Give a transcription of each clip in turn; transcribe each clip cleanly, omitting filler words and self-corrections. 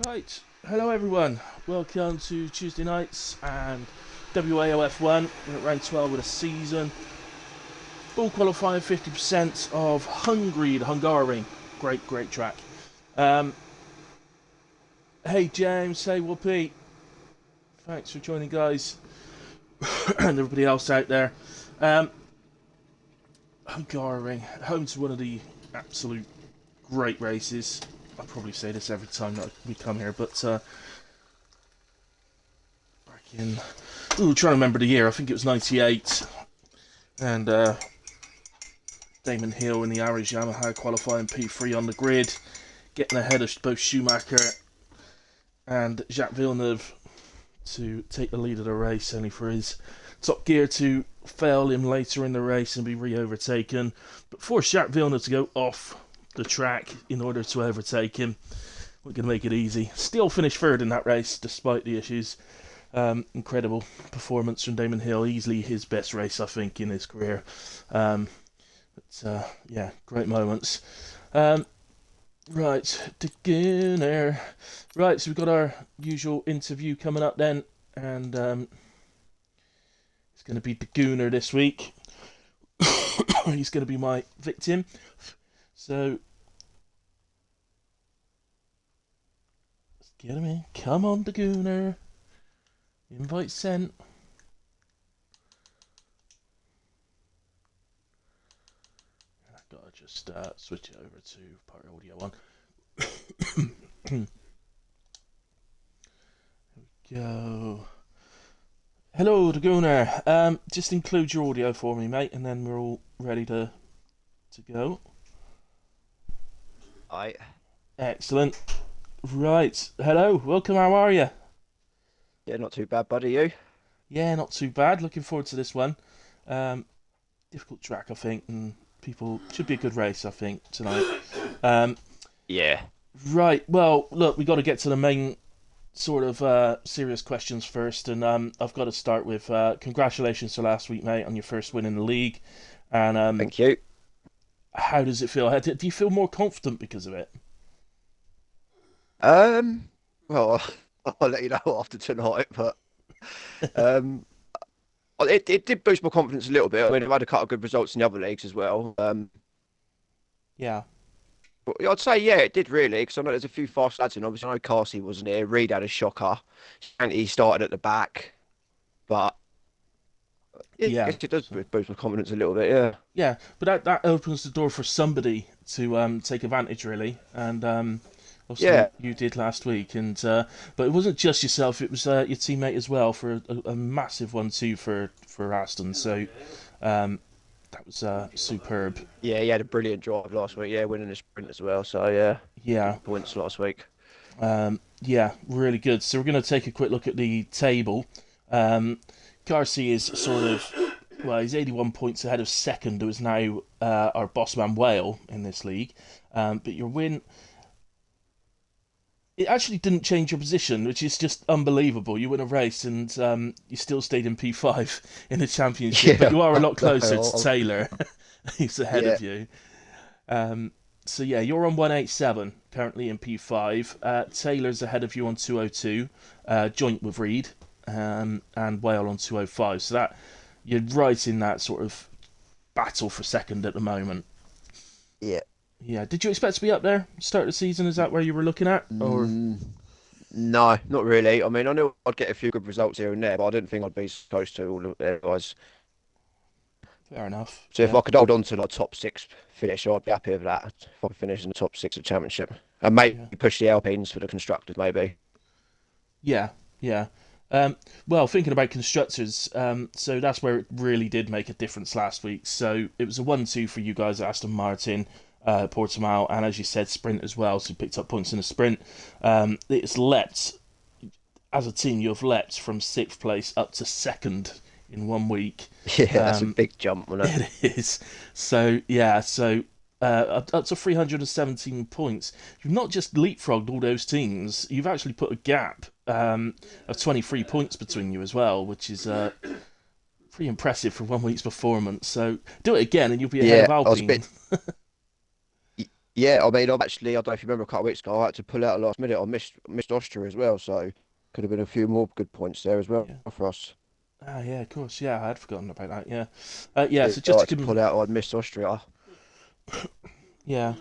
Right, hello everyone. Welcome to Tuesday nights and WAOF1. We're at round 12 of the season. Ball qualifying 50% of Hungary, the Hungaroring. Great track. Um, hey James, hey Whoopi. Thanks for joining, guys, and everybody else out there. Hungaroring, home to one of the absolute great races. I probably say this every time that we come here, but back in trying to remember the year. I think it was '98, and Damon Hill in the Irish Yamaha qualifying P3 on the grid, getting ahead of both Schumacher and Jacques Villeneuve to take the lead of the race, only for his top gear to fail him later in the race and be re-overtaken, but forced Jacques Villeneuve to go off the track in order to overtake him. We're going to make it easy. Still finished third in that race despite the issues. Incredible performance from Damon Hill, easily his best race I think in his career. Yeah, great moments. Right, the Gunner. Right, so we've got our usual interview coming up then, and it's going to be the Gunner this week. He's going to be my victim. So, let's get him in. Come on, the Gunner. Invite sent. I've got to just switch it over to Part Audio 1. Here we go. Hello, Daguna. Just include your audio for me, mate, and then we're all ready to go. Aye. Excellent. Right. Hello. Welcome. How are you? Yeah, not too bad, buddy. You? Yeah, not too bad. Looking forward to this one. Difficult track, I think, and people should be a good race, I think, tonight. Um, Yeah. right. Well, look, we got to get to the main sort of serious questions first, and I've got to start with congratulations to last week, mate, on your first win in the league. And Thank you. how does it feel? Do you feel more confident because of it? Um, well, I'll let you know after tonight, but um, it did boost my confidence a little bit. I mean, I've had a couple of good results in the other leagues as well. Yeah. But I'd say yeah, it did really because I know there's a few fast lads in. Obviously, I know Carsey wasn't here. Reed had a shocker, and he started at the back, but yeah, I Yeah. guess it does So, boost my confidence a little bit. Yeah. yeah, but that opens the door for somebody to take advantage, really, and obviously Yeah. you did last week, and but it wasn't just yourself; it was your teammate as well for a massive one too for Aston. So that was superb. Yeah, he had a brilliant drive last week. Yeah, winning the sprint as well. So yeah, Yeah, good points last week. yeah, really good. So we're going to take a quick look at the table. Um, Garcia is sort of, well, he's 81 points ahead of second, who is now our boss man Whale in this league. But your win, it actually didn't change your position, which is just unbelievable. You win a race and you still stayed in P5 in the championship, but Yeah, you are a lot closer to no, Taylor. He's ahead yeah, of you. So yeah, you're on 187 currently in P5. Taylor's ahead of you on 202, joint with Reed, and Whale on 205. So that you're right in that sort of battle for second at the moment. yeah. Yeah, did you expect to be up there start of the season? Is that where you were looking at, or Mm, no, not really. I mean, I knew I'd get a few good results here and there, but I didn't think I'd be so close to all of the guys. fair enough? So if Yeah, I could hold on to like top six finish, I'd be happy with that. If I could finish in the top six of the championship and maybe yeah, push the Alpines for the constructors, maybe. yeah, yeah. Well, thinking about constructors, so that's where it really did make a difference last week. So it was a 1-2 for you guys at Aston Martin, Portimao, and as you said, sprint as well. So you picked up points in the sprint. It's leapt as a team. You've leapt from sixth place up to second in 1 week. Yeah, that's a Um, big jump, wasn't it? it is. So yeah. So up to 317 points. You've not just leapfrogged all those teams. You've actually put a gap of 23 points between you as well, which is pretty impressive for 1 week's performance. So do it again, and you'll be ahead Yeah, of I was a Alpine. bit. Yeah, I mean, I don't know if you remember a couple of weeks ago, I had to pull out last minute. I missed Austria as well, so could have been a few more good points there as well Yeah. for us. Ah, yeah, of course. Yeah, I had forgotten about that. Yeah. Yeah. Yeah, So I just to had to pull out. I'd missed Austria. yeah.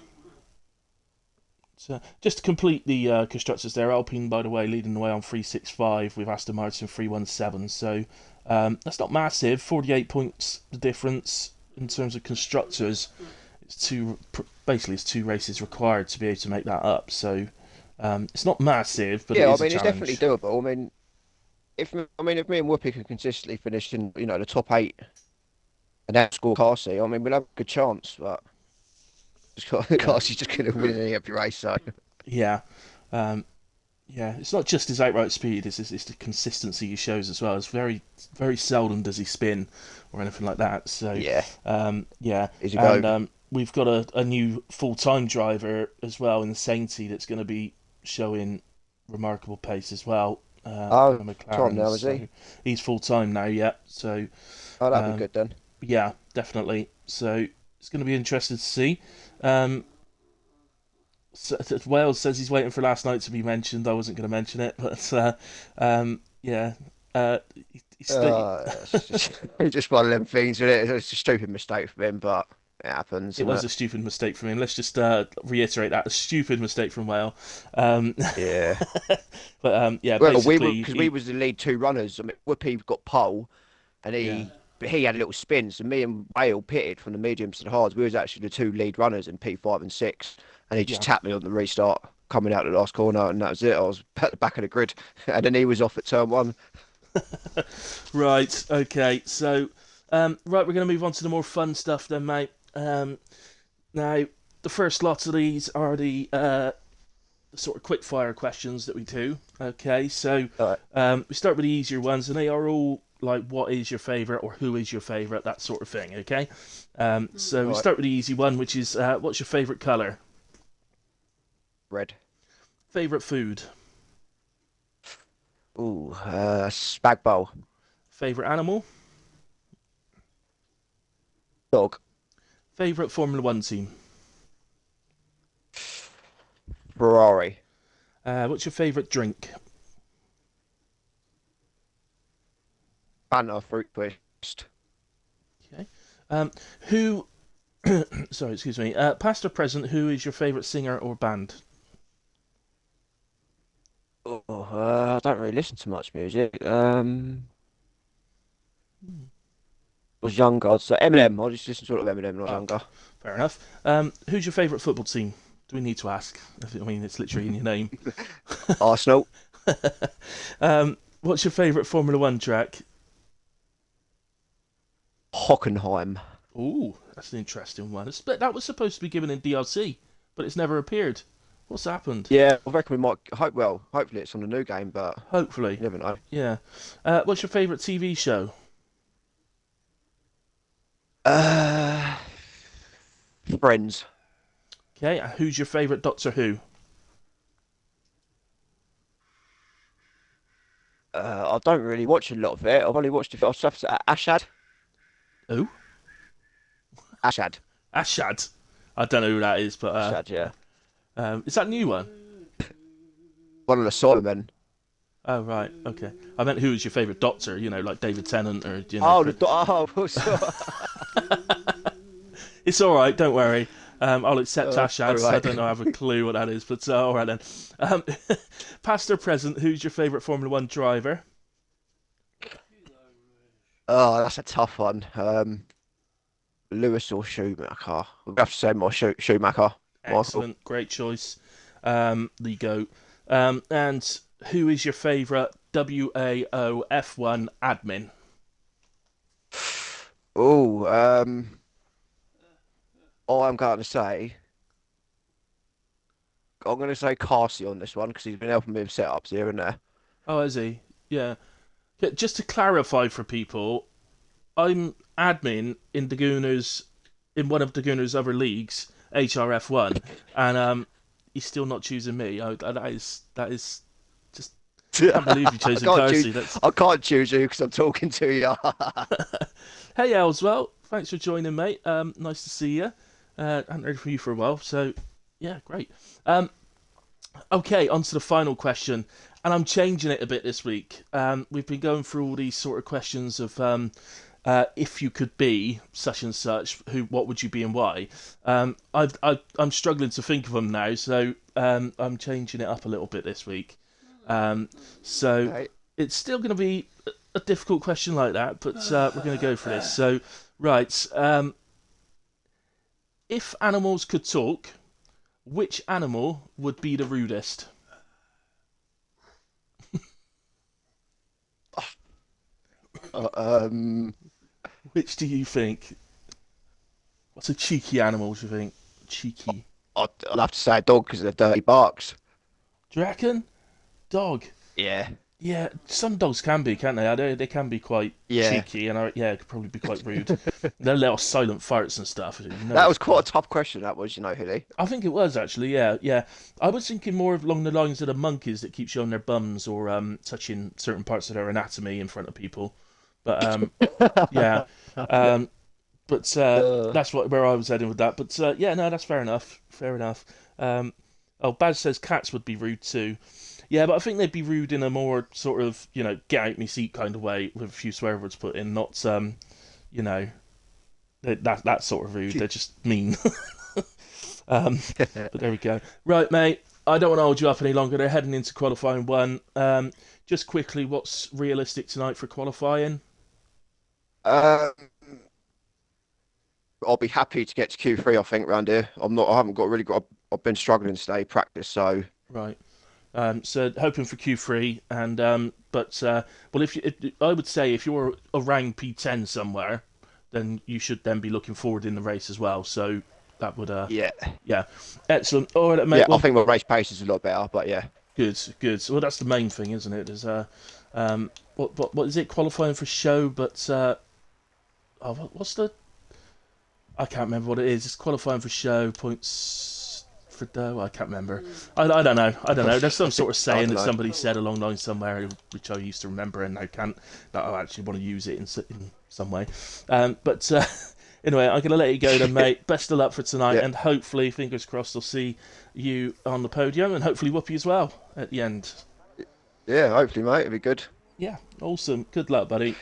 So just to complete the constructors there, Alpine, by the way, leading the way on 365 with Aston Martin 317. So that's not massive. 48 points the difference in terms of constructors. Basically it's two races required to be able to make that up. So it's not massive, but it Yeah, I is a mean, it's definitely challenge. doable. I mean, if me and Whoopi can consistently finish in, the top eight and outscore Carsey, I mean, we'll have a good chance. But Yeah, Carsey's just going to win every race, so. yeah, um, yeah. It's not just his outright speed; it's the consistency he shows as well. It's very seldom does he spin or anything like that. So Yeah, yeah, he's a and goat. we've got a new full time driver as well in the Sainty that's going to be showing remarkable pace as well. Oh, From Tom McLaren, now, is so he? he's full time now. Yeah, so Oh, that'd be um, good then. yeah, definitely. So it's going to be interesting to see. Um, Wales says he's waiting for last night to be mentioned. I wasn't going to mention it, but yeah, he's It's just one of them things, isn't it? It's a stupid mistake from him, but it happens, it isn't was it? a stupid mistake from him. Let's just reiterate that a stupid mistake from Wales. Yeah. But yeah, Well, basically because we he was the lead two runners. I mean, Whoopi got pole, and yeah he had a little spin. So me and Whale pitted from the mediums to the hards. We was actually the two lead runners in P5 and 6, and he just yeah tapped me on the restart coming out the last corner, and that was it. I was at the back of the grid, and then he was off at turn one. right okay. So right, we're going to move on to the more fun stuff then, mate. Now the first lot of these are the sort of quick fire questions that we do. Okay, so All right, we start with the easier ones, and they are all like, what is your favorite or who is your favorite, that sort of thing. Okay, so all we right. start with the easy one, which is what's your favorite color, Red. favorite food, Ooh, spag bowl. favorite animal, Dog. favorite Formula One team, Ferrari. what's your favorite drink, Fanta fruit twist. okay, who, sorry, excuse me, past or present, who is your favorite singer or band? Oh, I don't really listen to much music. Was younger, so Eminem. I just listened to a lot of Eminem when I was Okay, younger. fair enough. Who's your favorite football team? Do we need to ask? I mean, it's literally in your name. Arsenal. What's your favourite Formula One track? Hockenheim. Ooh, that's an interesting one. That was supposed to be given in DLC, but it's never appeared. What's happened? Yeah, I reckon we might hope. Well, hopefully it's on the new game, but Hopefully. you never know. Yeah. What's your favourite TV show? Uh, Friends. Okay, who's your favourite Doctor Who? I don't really watch a lot of it. I've only watched a few stuff. Ashad. Who? Ashad. Ashad. I don't know who that is, but Ashad. Yeah. is that a new one? One of the Cybermen. Oh right, okay. I meant who is your favourite Doctor? You know, like David Tennant or Oh, It's all right, don't worry. I'll accept Ashad. all I right. don't know, I have a clue what that is, but all right then. Um, past or present, who's your favourite Formula One driver? Oh, that's a tough one. Lewis or Schumacher? We have to say more Schumacher. Michael. Excellent, great choice. There you go. And who is your favourite WAOF1 admin? Oh, I'm going to say. I'm going to say Carsey on this one because he's been helping me with setups here and there. Oh, is he? Yeah. Yeah, just to clarify for people, I'm admin in Daguna's in one of Daguna's other leagues, HRF1, and he's still not choosing me. That is just can't believe you chosen Carsey. That's I can't choose you because I'm talking to you. hey Elswell, thanks for joining, mate. Nice to see you. Haven't heard from you for a while, so Yeah, great. Okay, on to the final question, and I'm changing it a bit this week. We've been going through all these sort of questions of if you could be such and such, what would you be, and why? I'm struggling to think of them now, so I'm changing it up a little bit this week. So Okay. it's still going to be a difficult question like that, but we're going to go for this. So, right, if animals could talk, which animal would be the rudest? Uh, um, Which do you think? What's a cheeky animal, do you think? Cheeky. I'll have to say a dog because of the dirty barks. Do you reckon? Dog. Yeah. Yeah, some dogs can be, can't they? They can be quite Yeah. cheeky, and yeah, it could probably be quite rude. They're little silent farts and stuff. You know, That was quite a tough question, that was, Hilly. I think it was actually, yeah, yeah. I was thinking more along the lines of the monkeys that keep showing their bums or touching certain parts of their anatomy in front of people. But yeah, um, but Uh, that's where I was heading with that. But yeah, no, that's fair enough. Fair enough. Oh, Baz says cats would be rude too. Yeah, but I think they'd be rude in a more sort of, get out me seat kind of way with a few swear words put in, not you know, that sort of rude. They're just mean. But there we go. Right, mate. I don't want to hold you up any longer. They're heading into qualifying one. Just quickly, what's realistic tonight for qualifying? um, I'll be happy to get to Q3, I think, round here. I haven't got really got, I've been struggling today, practice, so. Right. So hoping for Q3, and but well, I would say if you're around P10 somewhere, then you should then be looking forward in the race as well. So that would Yeah. yeah, excellent. All right, mate. Yeah, I Well, think my race pace is a lot better, but yeah. good, good. Well, that's the main thing, isn't it? Is what is it? Qualifying for show, but what's the? I can't remember what it is. It's qualifying for show points for dough. I can't remember. I don't know. I don't know. There's some sort of I saying don't that know. somebody said along the line somewhere, which I used to remember, and I can't. That I actually want to use it in some way. But anyway, I'm gonna let you go then, mate. Best of luck for tonight, Yeah. and hopefully, fingers crossed, I'll see you on the podium, and hopefully Whoopi as well at the end. Yeah, hopefully, mate. It'll be good. Yeah, awesome. Good luck, buddy.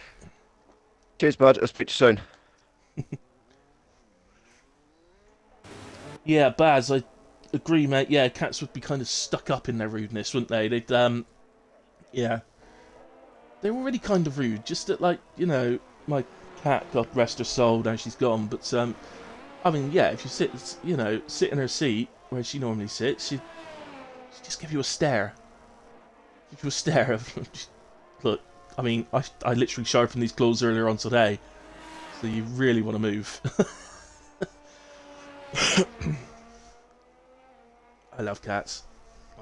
Cheers, bud. I'll speak to you soon. Yeah, Baz, I agree, mate. Yeah, cats would be kind of stuck up in their rudeness, wouldn't they? They'd yeah, they were really kind of rude. Just that, like, my cat, God rest her soul, now she's gone. But I mean, yeah, if you sit in her seat where she normally sits, she just give you a stare. Give you a stare of, look. I mean, I literally sharpened these claws earlier on today, so you really want to move. I love cats.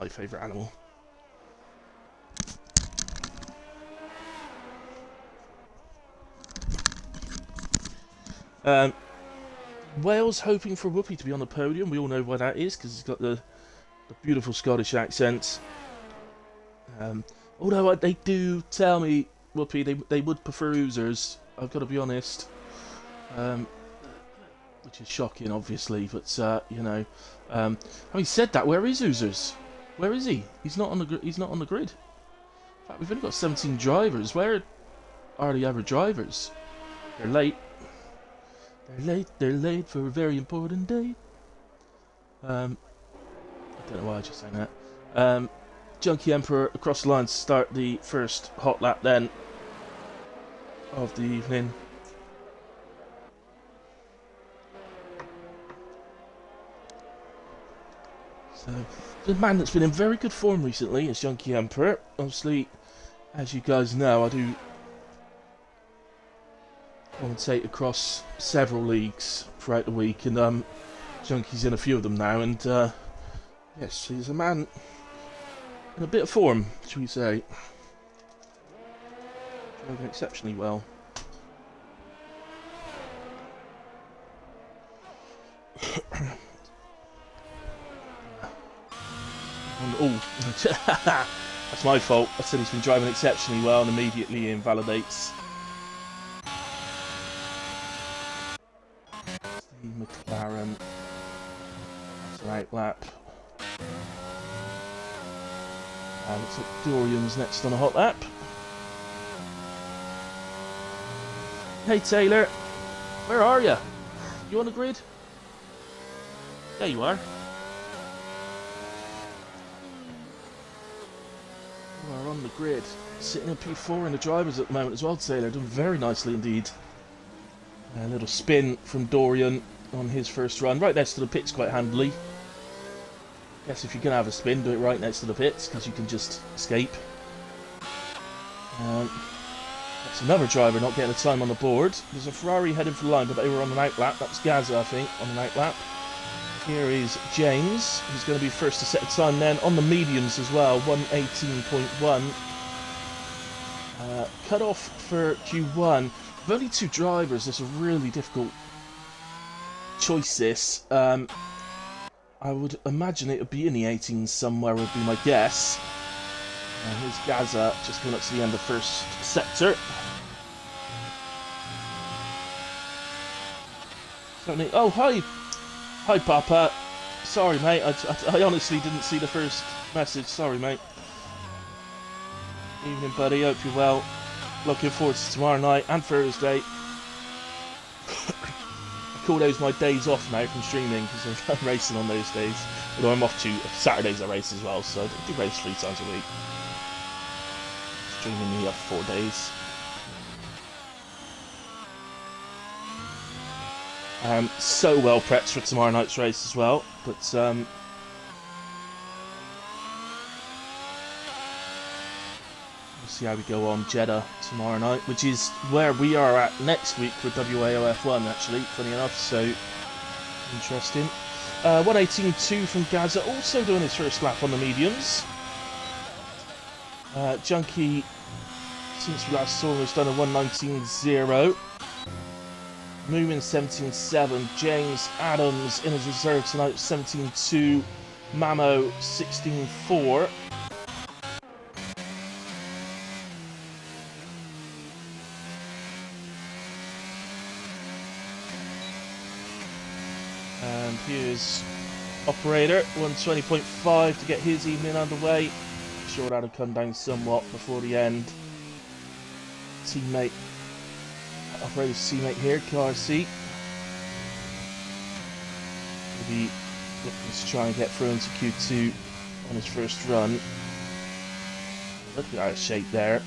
My favourite animal. Um, Wales hoping for Whoopi to be on the podium. We all know why that is, because he's got the beautiful Scottish accent. Although they do tell me, Whoopi, they would prefer Oozers. I've got to be honest. Um, which is shocking, obviously, but having said that, where is Oozers? Where is he? He's not on the he's not on the grid. In fact, we've only got 17 drivers. Where are the other drivers? They're late. They're late. They're late for a very important day. I don't know why I just saying that. Junkie Emperor across the line to start the first hot lap then of the evening. So, the man that's been in very good form recently is Junkie Emperor. Obviously, as you guys know, I do commentate across several leagues throughout the week, and Junkie's in a few of them now, and yes, he's a man in a bit of form, shall we say. Driving exceptionally well. Oh, that's my fault. I said he's been driving exceptionally well and immediately invalidates the McLaren. Right lap. Looks like Dorian's next on a hot lap. Hey Taylor, where are you? You on the grid? There you are. You are on the grid. Sitting in P4 in the drivers at the moment as well, Taylor. Doing very nicely indeed. A little spin from Dorian on his first run. Right next to the pits quite handily. Guess if you're going to have a spin, do it right next to the pits, because you can just escape. That's another driver not getting a time on the board. There's a Ferrari heading for the line, but they were on an out lap. That was Gaza, I think, on an out lap. Here is James, who's going to be first to set a time then. On the mediums as well, 1:18.1. Cut off for Q1. With only two drivers, it's a really difficult choice, this. I would imagine it would be in the 18s somewhere, would be my guess. Here's Gaza just coming up to the end of first sector. Oh, hi! Hi, Papa. Sorry, mate. I honestly didn't see the first message. Sorry, mate. Evening, buddy. Hope you're well. Looking forward to tomorrow night and Thursday. I call those my days off now from streaming because I'm racing on those days. Although I'm off to Saturdays I race as well, so I do race 3 times a week. Streaming me up 4 days. So well prepped for tomorrow night's race as well, but we'll see how we go on Jeddah tomorrow night, which is where we are at next week for WAOF1 actually, funny enough, so interesting. 1:18.2 from Gaza, also doing his first lap on the mediums. Junkie, since we last saw him, has done a 1:19.0. Moomin 17.7, James Adams in his reserve tonight 17.2, Mamo 16.4. And here's Operator 1:20.5 to get his evening underway. Sure that'll come down somewhat before the end. Teammate. Operator's teammate here, KRC. Will be looking to try and get through into Q2 on his first run. Looking out of shape there.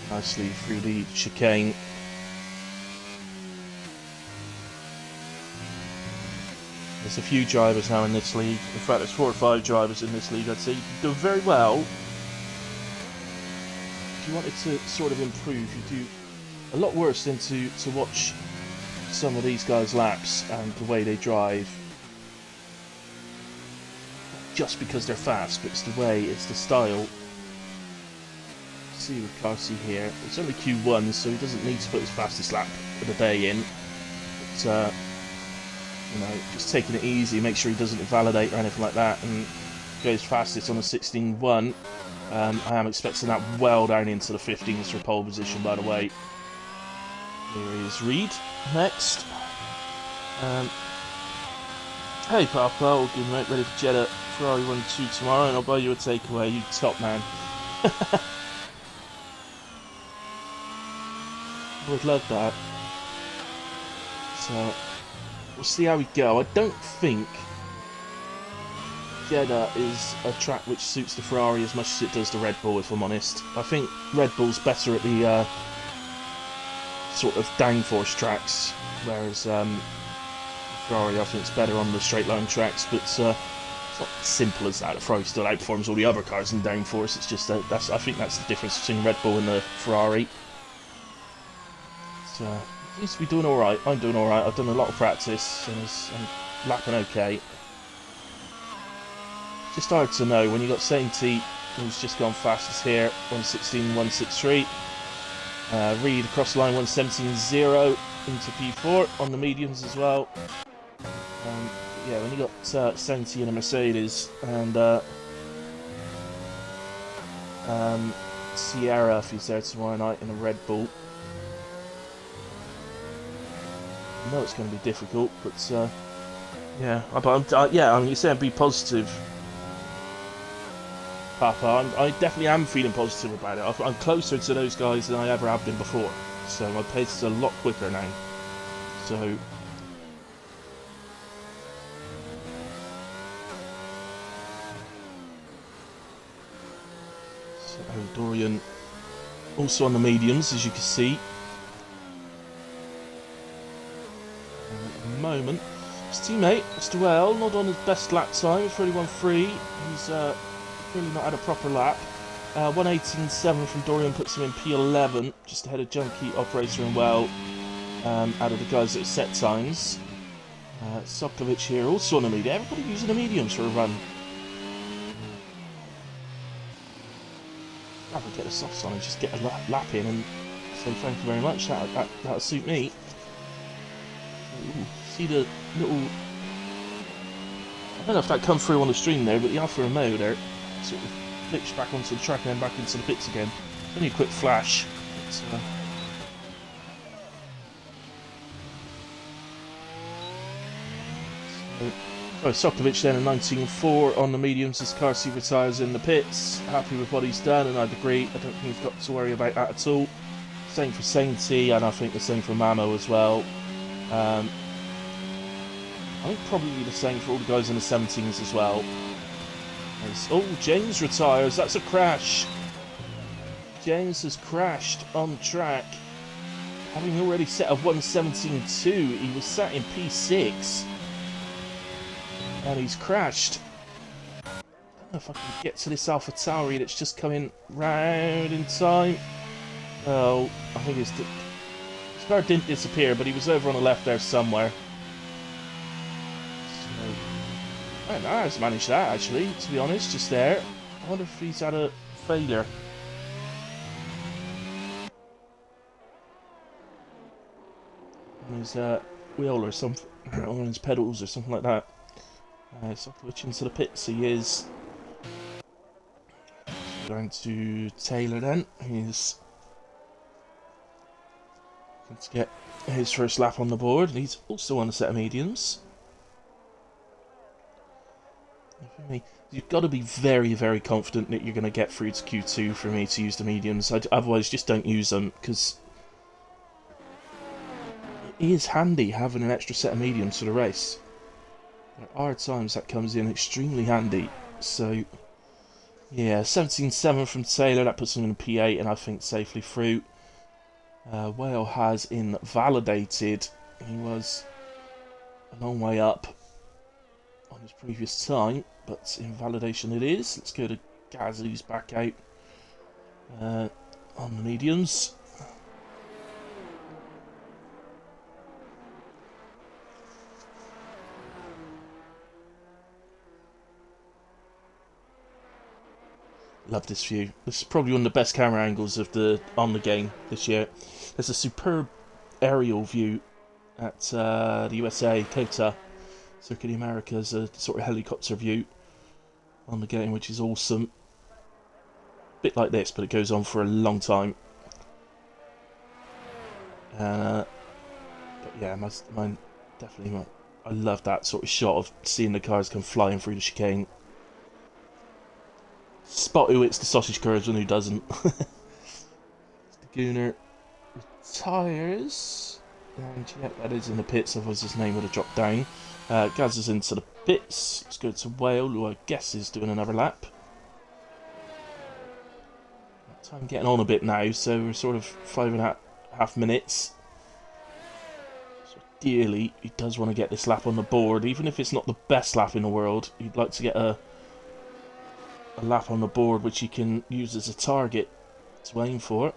Nicely through the chicane. There's a few drivers now in this league. In fact, there's 4 or 5 drivers in this league, I'd say. You can do very well. If you wanted to sort of improve, you do a lot worse than to watch some of these guys' laps and the way they drive. Just because they're fast, but it's the way, it's the style. See with Carcy here. It's only Q1, so he doesn't need to put his fastest lap of the day in. But, you know, just taking it easy, make sure he doesn't invalidate or anything like that, and goes fastest on a 16.1. I am expecting that well down into the 15s for pole position, by the way. Here is Reed next. Hey Papa, all good mate, ready for Jeddah Ferrari 1-2 tomorrow, and I'll buy you a takeaway, you top man. I would love that. So we'll see how we go. I don't think Jeddah is a track which suits the Ferrari as much as it does the Red Bull, if I'm honest. I think Red Bull's better at the sort of downforce tracks, whereas Ferrari I think is better on the straight line tracks, but it's not as simple as that. The Ferrari still outperforms all the other cars in downforce. It's just I think that's the difference between Red Bull and the Ferrari. So at least we're doing alright. I'm doing alright. I've done a lot of practice and I'm lapping okay. Just hard to know when you got Saint T, who's just gone fastest here, 1:16, 1:63. Reed across the line, 1:17.0 into P4 on the mediums as well. Yeah, when you got Saint T in a Mercedes and Sierra if he's there tomorrow night in a Red Bull. I know it's going to be difficult, but yeah. I mean, you're saying be positive, Papa. I definitely am feeling positive about it. I'm closer to those guys than I ever have been before, so my pace is a lot quicker now. So. Dorian also on the mediums, as you can see. And at the moment, his teammate, Mr. Well, not on his best lap time, 31.3. He's really not had a proper lap. 1:18.7 from Dorian puts him in P11, just ahead of Junkie, Operator, and Well, out of the guys that set times. Soklovic here, also on the medium. Everybody using the mediums for a run. Rather get the softs on and just get a lap in and say thank you very much. That'll suit me. Ooh, see the little. I don't know if that come through on the stream there, but the Alfa Romeo there sort of flips back onto the track and then back into the pits again. It's only a quick flash. Soklovic then a 19.4 on the mediums as Carsey retires in the pits. Happy with what he's done, and I'd agree. I don't think he's got to worry about that at all. Same for Sainty, and I think the same for Mamo as well. I think probably the same for all the guys in the 17s as well. Oh, James retires. That's a crash. James has crashed on track. Having already set a 1:17.2, he was sat in P6. And he's crashed. I don't know if I can get to this Alpha Tauri that's just coming round in time. Oh, I think his car didn't disappear, but he was over on the left there somewhere. So, I has managed that actually, to be honest, just there. I wonder if he's had a failure. On his wheel or something, on his pedals or something like that. Soklovic into the pits, he is. Going to Taylor then. He's going to get his first lap on the board, and he's also on a set of mediums. For me, you've got to be very, very confident that you're going to get through to Q2 for me to use the mediums. Otherwise, just don't use them, because it is handy having an extra set of mediums for the race. There are times that comes in extremely handy. So, yeah, 17.7 from Taylor. That puts him in P8 and I think safely through. Whale has invalidated. He was a long way up on his previous time, but invalidation it is. Let's go to Gaz, who's back out on the mediums. Love this view. This is probably one of the best camera angles of on the game this year. There's a superb aerial view at the USA, COTA, Circuit of the Americas, a sort of helicopter view on the game, which is awesome. Bit like this, but it goes on for a long time. But yeah, mine definitely. I love that sort of shot of seeing the cars come flying through the chicane. Spot who hits the sausage curves and who doesn't. The Gooner retires. And yeah, that is in the pits, otherwise his name would have dropped down. Gaz is into the pits. Let's go to Whale, who I guess is doing another lap. Time getting on a bit now, so we're sort of 5.5 minutes. So ideally, he does want to get this lap on the board, even if it's not the best lap in the world. He'd like to get a lap on the board which he can use as a target to aim for.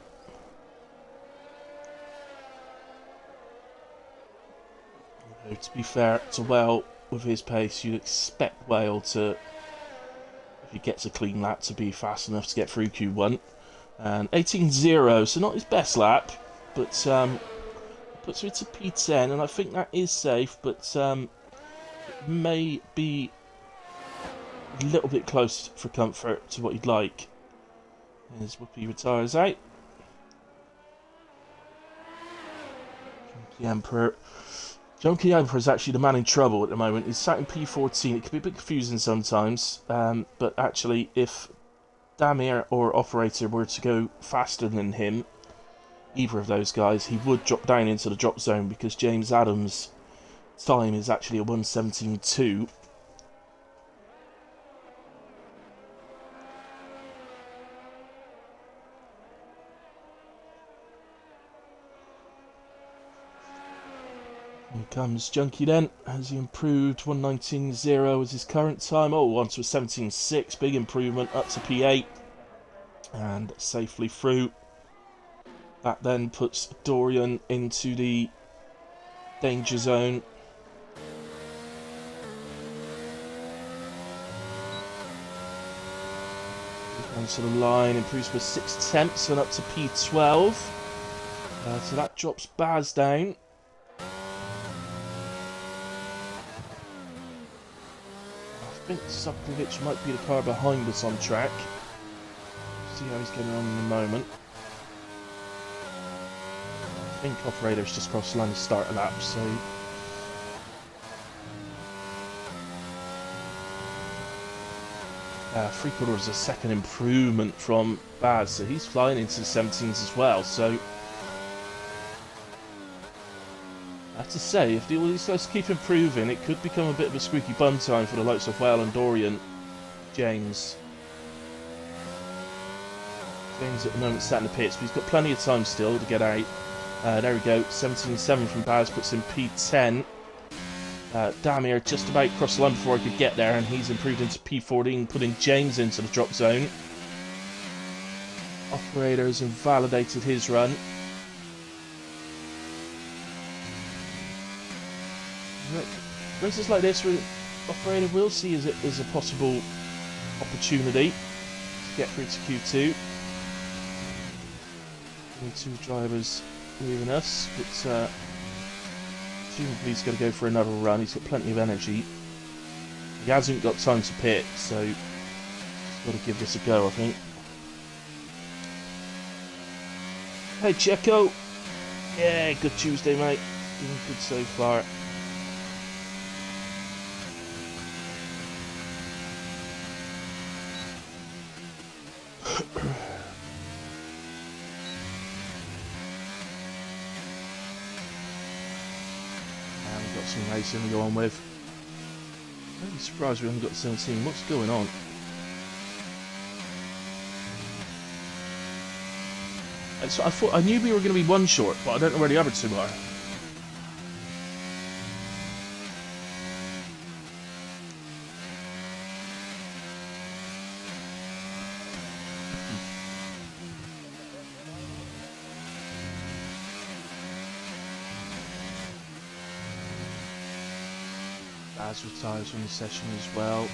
To be fair to Whale, with his pace, you'd expect Whale to, if he gets a clean lap, to be fast enough to get through Q1. And 18.0, so not his best lap, but puts me to P10, and I think that is safe, but it may be a little bit close for comfort to what you'd like. As Whoopi retires out. Junkie Emperor. Junkie Emperor is actually the man in trouble at the moment. He's sat in P14. It can be a bit confusing sometimes, but actually, if Damir or Operator were to go faster than him, either of those guys, he would drop down into the drop zone because James Adams' time is actually a 1:17.2. Here comes Junkie then. Has he improved? 1:19.0 is his current time. Oh, on to a 17.6. Big improvement up to P8. And safely through. That then puts Dorian into the danger zone. Comes to the line, improves for 6/10 and up to P12. So that drops Baz down. I think Sukovich might be the car behind us on track. See how he's getting on in a moment. I think Operator's just crossed the line to start a lap, so... Freeport is a second improvement from Baz, so he's flying into the 17s as well, so... I have to say, if all these guys keep improving, it could become a bit of a squeaky bum time for the likes of Whale and Dorian. James at the moment sat in the pits, but he's got plenty of time still to get out. There we go, 17.7 from Baz, puts in P10. Damir just about crossed the line before I could get there, and he's improved into P14, putting James into the drop zone. Operator has invalidated his run. Races like this, Operator will see as a possible opportunity to get through to Q2. Only two drivers leaving us, but presumably he's going to go for another run. He's got plenty of energy. He hasn't got time to pit, so he's got to give this a go, I think. Hey Checo! Yeah, good Tuesday, mate. Doing good so far. Some racing to go on with. I'm really surprised we haven't got 17. What's going on? So I knew we were going to be one short, but I don't know where the other two are. Baz retires from the session as well.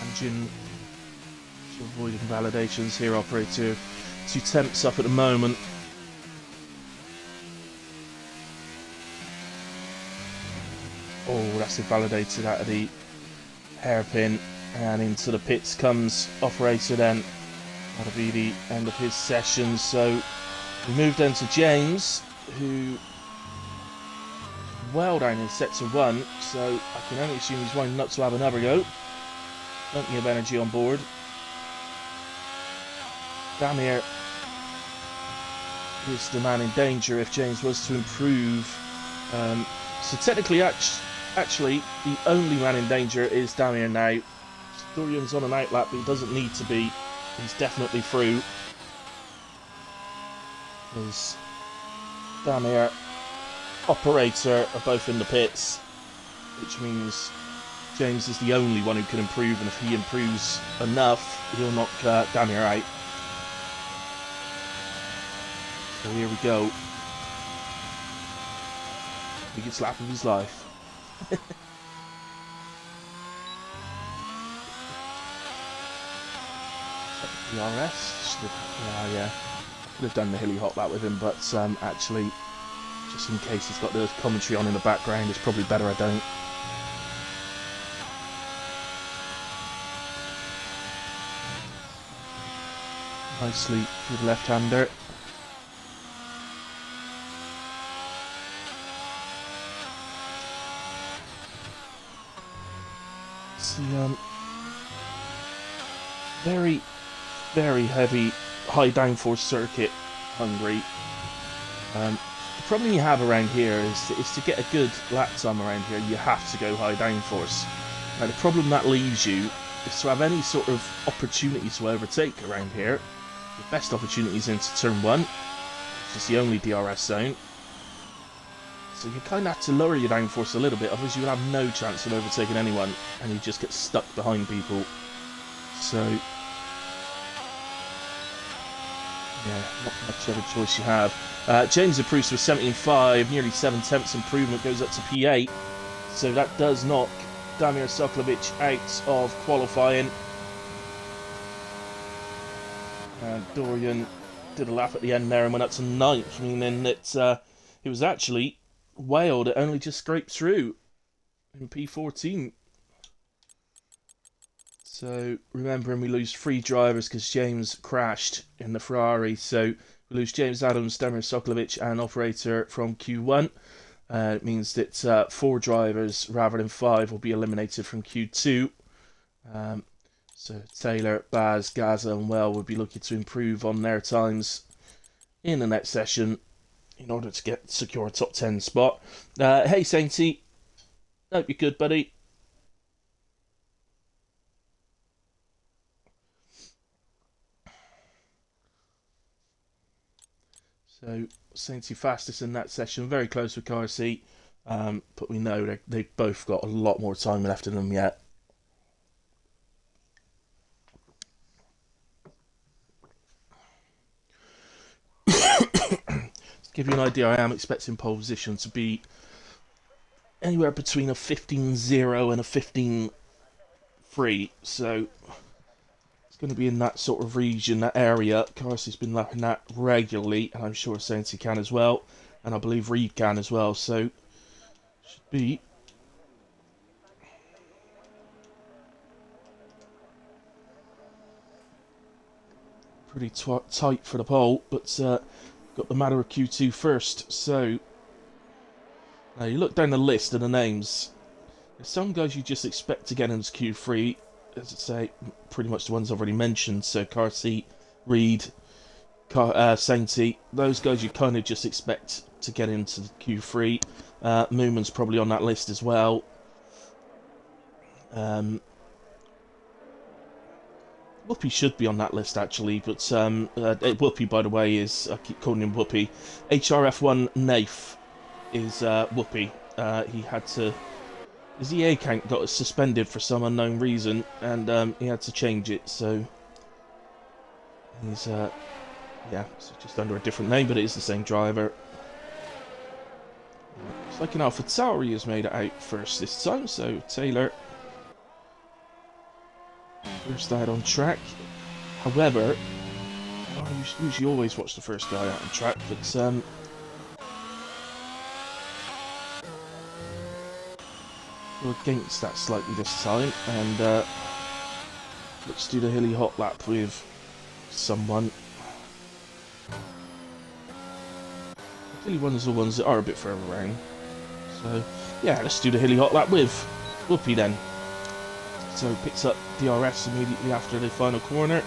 Engine to avoid invalidations here, Operator. 2 temps up at the moment. Oh, that's invalidated out of the hairpin, and into the pits comes Operator then. That'll be the end of his session. So we move then to James, who well down in sets of 1, so I can only assume he's winding up to have another go. Plenty of energy on board. Damir is the man in danger if James was to improve. So technically, actually, the only man in danger is Damir now. Dorian's on an outlap, but he doesn't need to be. He's definitely through. Because Damir, Operator are both in the pits, which means James is the only one who can improve, and if he improves enough, he'll knock Damir out. So here we go. Biggest lap of his life. DRS. Yeah. I could have done the hilly hop lap with him, but actually just in case he's got the commentary on in the background. It's probably better I don't. Nicely through the left-hander. It's the very, very heavy high downforce circuit, Hungary. The problem you have around here is to get a good lap time around here, you have to go high downforce. Now the problem that leaves you is to have any sort of opportunity to overtake around here. Your best opportunity is into turn 1, which is the only DRS zone. So you kind of have to lower your downforce a little bit, otherwise you will have no chance of overtaking anyone, and you just get stuck behind people. So, yeah, not much of a choice you have. James Proust with 17.5, nearly 7/10 improvement, goes up to P8. So that does knock Damir Sokolovic out of qualifying. Dorian did a lap at the end there and went up to 9th, meaning that he was actually wailed. It only just scraped through in P14. So remembering we lose 3 drivers because James crashed in the Ferrari. So we lose James Adams, Damir Sokolovic, and operator from Q1. It means that 4 drivers rather than 5 will be eliminated from Q2. So Taylor, Baz, Gaza and Well will be looking to improve on their times in the next session in order to secure a top 10 spot. Hey Sainty, hope you're good, buddy. So Sainty fastest in that session, very close with Carsey, but we know they've both got a lot more time left in them yet. To give you an idea, I am expecting pole position to be anywhere between a 15.0 and a 15.3, so it's going to be in that sort of region, that area. Carsey's been lapping that regularly, and I'm sure Sainty can as well, and I believe Reed can as well, so should be pretty tight for the pole, but got the matter of Q2 first. So now you look down the list of the names. There's some guys you just expect to get into Q3, as I say, pretty much the ones I've already mentioned. So Carsey, Reed, Sainty, those guys you kind of just expect to get into Q3. Mooman's probably on that list as well. Whoopi should be on that list actually, but Whoopi, by the way, is, I keep calling him Whoopi. HRF1 Naif is Whoopi. He had to, his EA account got suspended for some unknown reason, and he had to change it. So he's yeah, so just under a different name, but it is the same driver. It's like an AlphaTauri has made it out first this time. So Taylor, first out on track. However, I usually always watch the first guy out on track, but go against that slightly this time, and let's do the hilly hot lap with someone. The hilly ones are the ones that are a bit further around. So yeah, let's do the hilly hot lap with Whoopi then. So picks up DRS immediately after the final corner.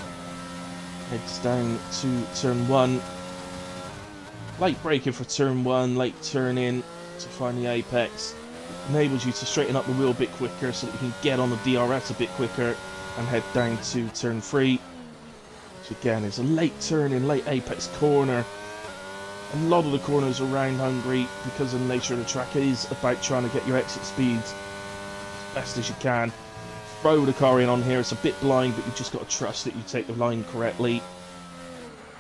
Heads down to turn 1. Late braking for turn 1, late turn in to find the apex. Enables you to straighten up the wheel a bit quicker so that you can get on the DRS a bit quicker and head down to turn 3. Which again is a late turn in, late apex corner. A lot of the corners around Hungary, because of the nature of the track, is about trying to get your exit speeds as best as you can. Throw the car in on here, it's a bit blind, but you've just got to trust that you take the line correctly.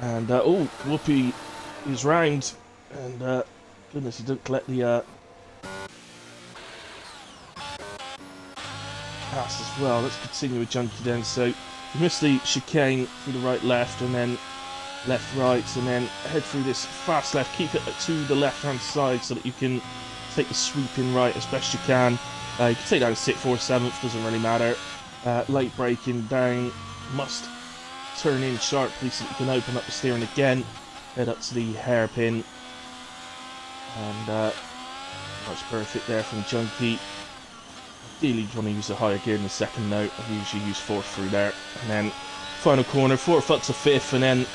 And oh, Whoopi is round, and goodness, he didn't collect the pass as well. Let's continue with Junkie then. So you missed the chicane through the right left, and then left, right, and then head through this fast left. Keep it to the left-hand side so that you can take the sweeping right as best you can. You can take down 6th, 4th, 7th, doesn't really matter. Late braking down, must turn in sharply so that you can open up the steering again. Head up to the hairpin, and that's perfect there from Junkie. Ideally, you want to use a higher gear in the second note. I usually use 4th through there, and then final corner, 4th up to 5th, and then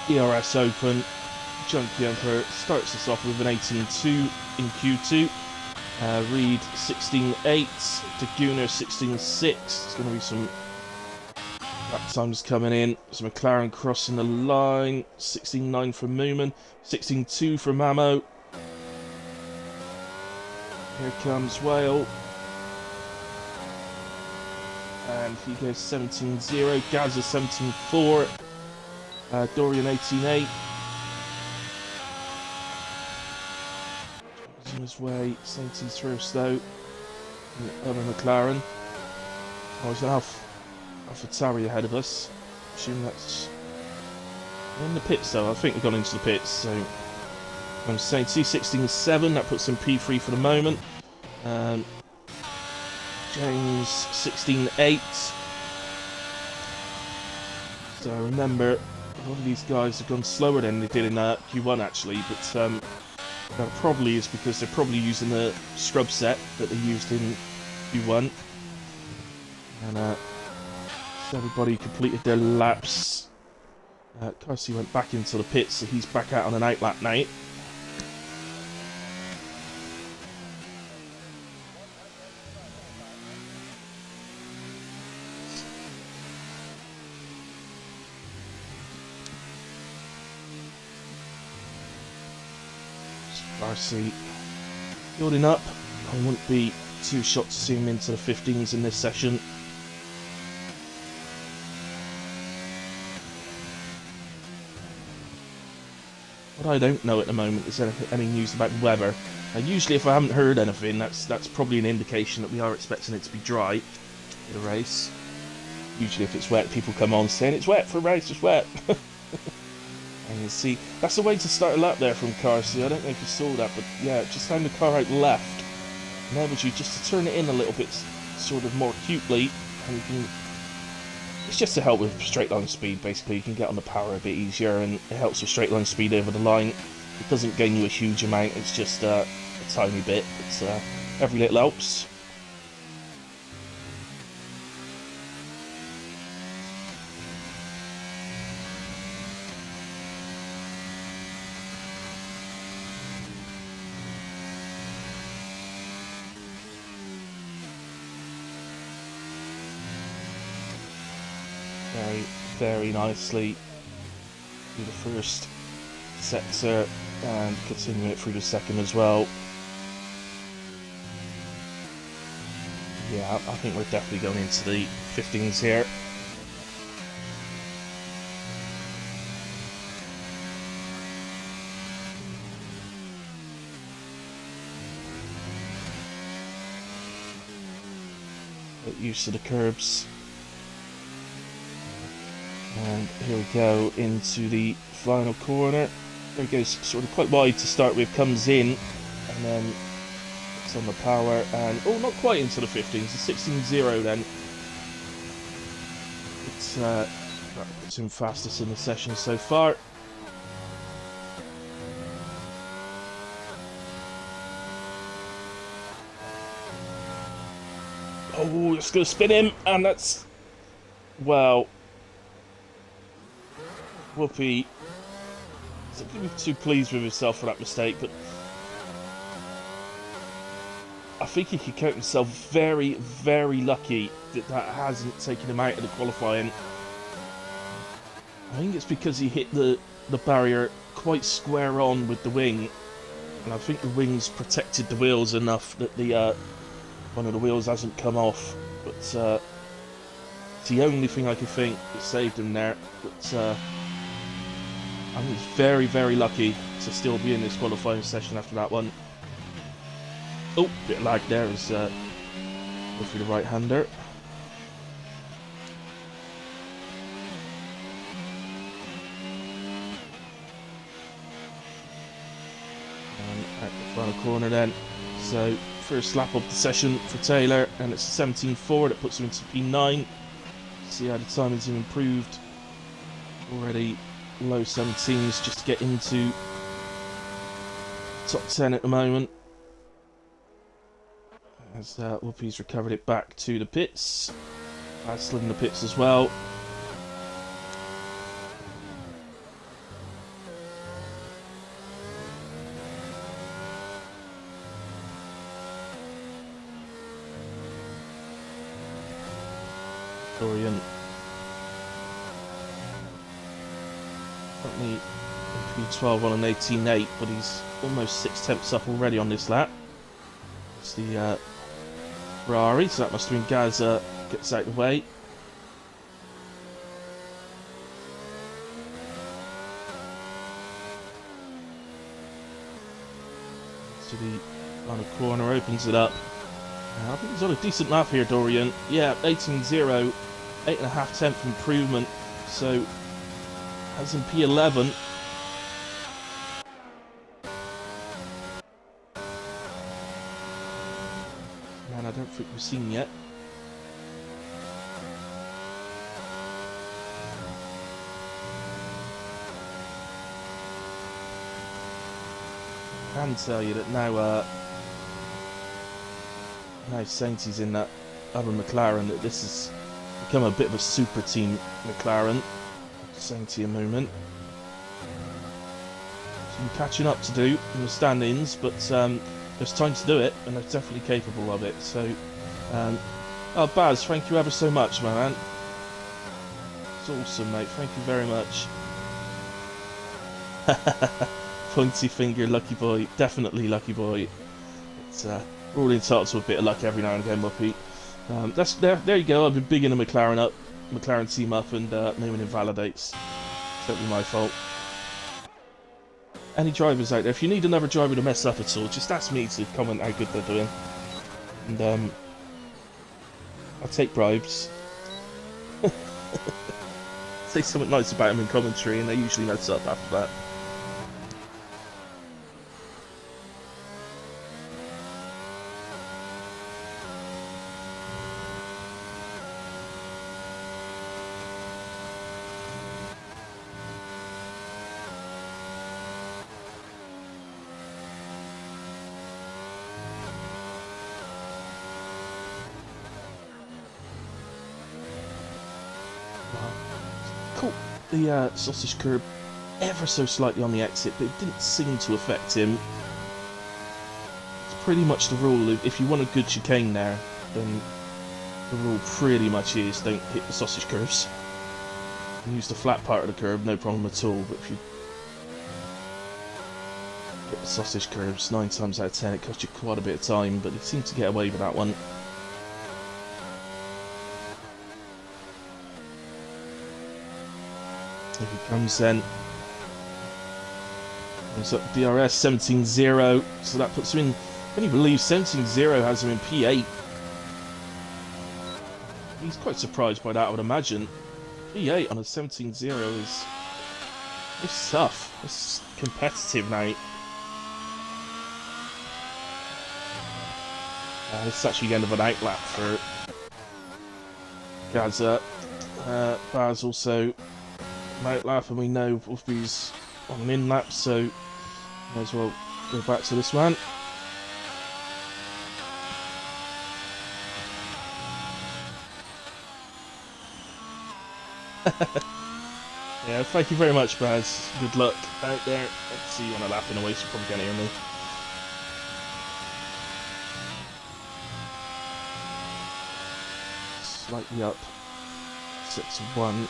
ERS open. Junkie Emperor starts us off with an 18.2 in Q2. Reed 16.8 to Gunner 16.6. There's going to be some lap times coming in. So McLaren crossing the line. 16.9 for Moomin. 16.2 for Mamo. Here comes Whale. And he goes 17.0. Gaza 17.4. Dorian 18.8. On his way, 70's first though. Other McLaren. Oh, he's going to have AlphaTauri ahead of us. Assume that's in the pits though. I think we've gone into the pits. So I'm saying T16.7. That puts him P3 for the moment. James 16.8. So remember, a lot of these guys have gone slower than they did in Q1 actually, but that probably is because they're probably using the scrub set that they used in Q1. And so everybody completed their laps. Carsey went back into the pits, so he's back out on an outlap now. Carsey building up. I wouldn't be too shocked to see him into the 15s in this session. What I don't know at the moment is any news about the weather. Usually if I haven't heard anything, that's probably an indication that we are expecting it to be dry for the race. Usually if it's wet, people come on saying it's wet for a race, it's wet. And you see, that's the way to start a lap there from Carsey. I don't know if you saw that, but yeah, just found the car out left. Enables you just to turn it in a little bit, sort of more acutely, and you can. It's just to help with straight line speed, basically. You can get on the power a bit easier, and it helps with straight line speed over the line. It doesn't gain you a huge amount, it's just a tiny bit. It's every little helps. Very, very nicely through the first sector and continuing it through the second as well. Yeah, I think we're definitely going into the 15s here. Get used to the curbs. And here we go into the final corner. There it goes, sort of quite wide to start with, comes in, and then it's on the power, and oh, not quite into the 15s, it's 16.0 then. It's that puts him fastest in the session so far. Oh, it's going to spin him, and that's, well, Whoopi isn't be too pleased with himself for that mistake, but I think he could count himself very, very lucky that that hasn't taken him out of the qualifying. I think it's because he hit the barrier quite square on with the wing, and I think the wings protected the wheels enough that the one of the wheels hasn't come off. But it's the only thing I can think that saved him there. But I think he's very, very lucky to still be in this qualifying session after that one. Oh, bit of lag there as go through the right-hander. And out the final corner then. So first lap of the session for Taylor, and it's a 17.4 that puts him into P9. See how the timing's improved. Already low 17s just to get into top 10 at the moment. As Whoopi's recovered it back to the pits. Slid in the pits as well. Dorian currently in P12 on an 18.8, but he's almost 6 tenths up already on this lap. It's the Ferrari, so that must mean Gaz gets out of the way. To the final corner, opens it up. I think he's on a decent lap here, Dorian. Yeah, 18.0, 8.5 tenth improvement. So, as in P11. Man, I don't think we've seen yet. I can tell you that now Sainty's in that other McLaren, that this has become a bit of a super team McLaren. Sainty a moment. Some catching up to do in the standings, but there's time to do it, and they're definitely capable of it. So, oh, Baz, thank you ever so much, my man. It's awesome, mate. Thank you very much. Pointy finger, lucky boy. Definitely lucky boy. It's, we're all entitled to a bit of luck every now and again, Muppy. There you go. I've been bigging the McLaren team up, and no one invalidates. Totally my fault. Any drivers out there, if you need another driver to mess up at all, just ask me to comment how good they're doing. And I'll take bribes. Say something nice about them in commentary, and they usually mess up after that. Caught the sausage curb ever so slightly on the exit, but it didn't seem to affect him. It's pretty much the rule. If you want a good chicane there, then the rule pretty much is don't hit the sausage curves. You can use the flat part of the curb, no problem at all, but if you hit the sausage curves, 9 times out of 10 it costs you quite a bit of time, but he seemed to get away with that one. Here he comes then. He's up DRS 17.0, so that puts him in. Can you believe 17.0 has him in P8? He's quite surprised by that, I would imagine. P8 on a 17.0 is. It's tough. It's competitive now. This is actually the end of an outlap for Gaza. Baz also outlap, and we know Wolfie's on an in-lap, so may as well go back to this one. Yeah, thank you very much, Baz. Good luck out there. Let's see you on a lap in a way, so you probably can't hear me. Slightly up. 6-1.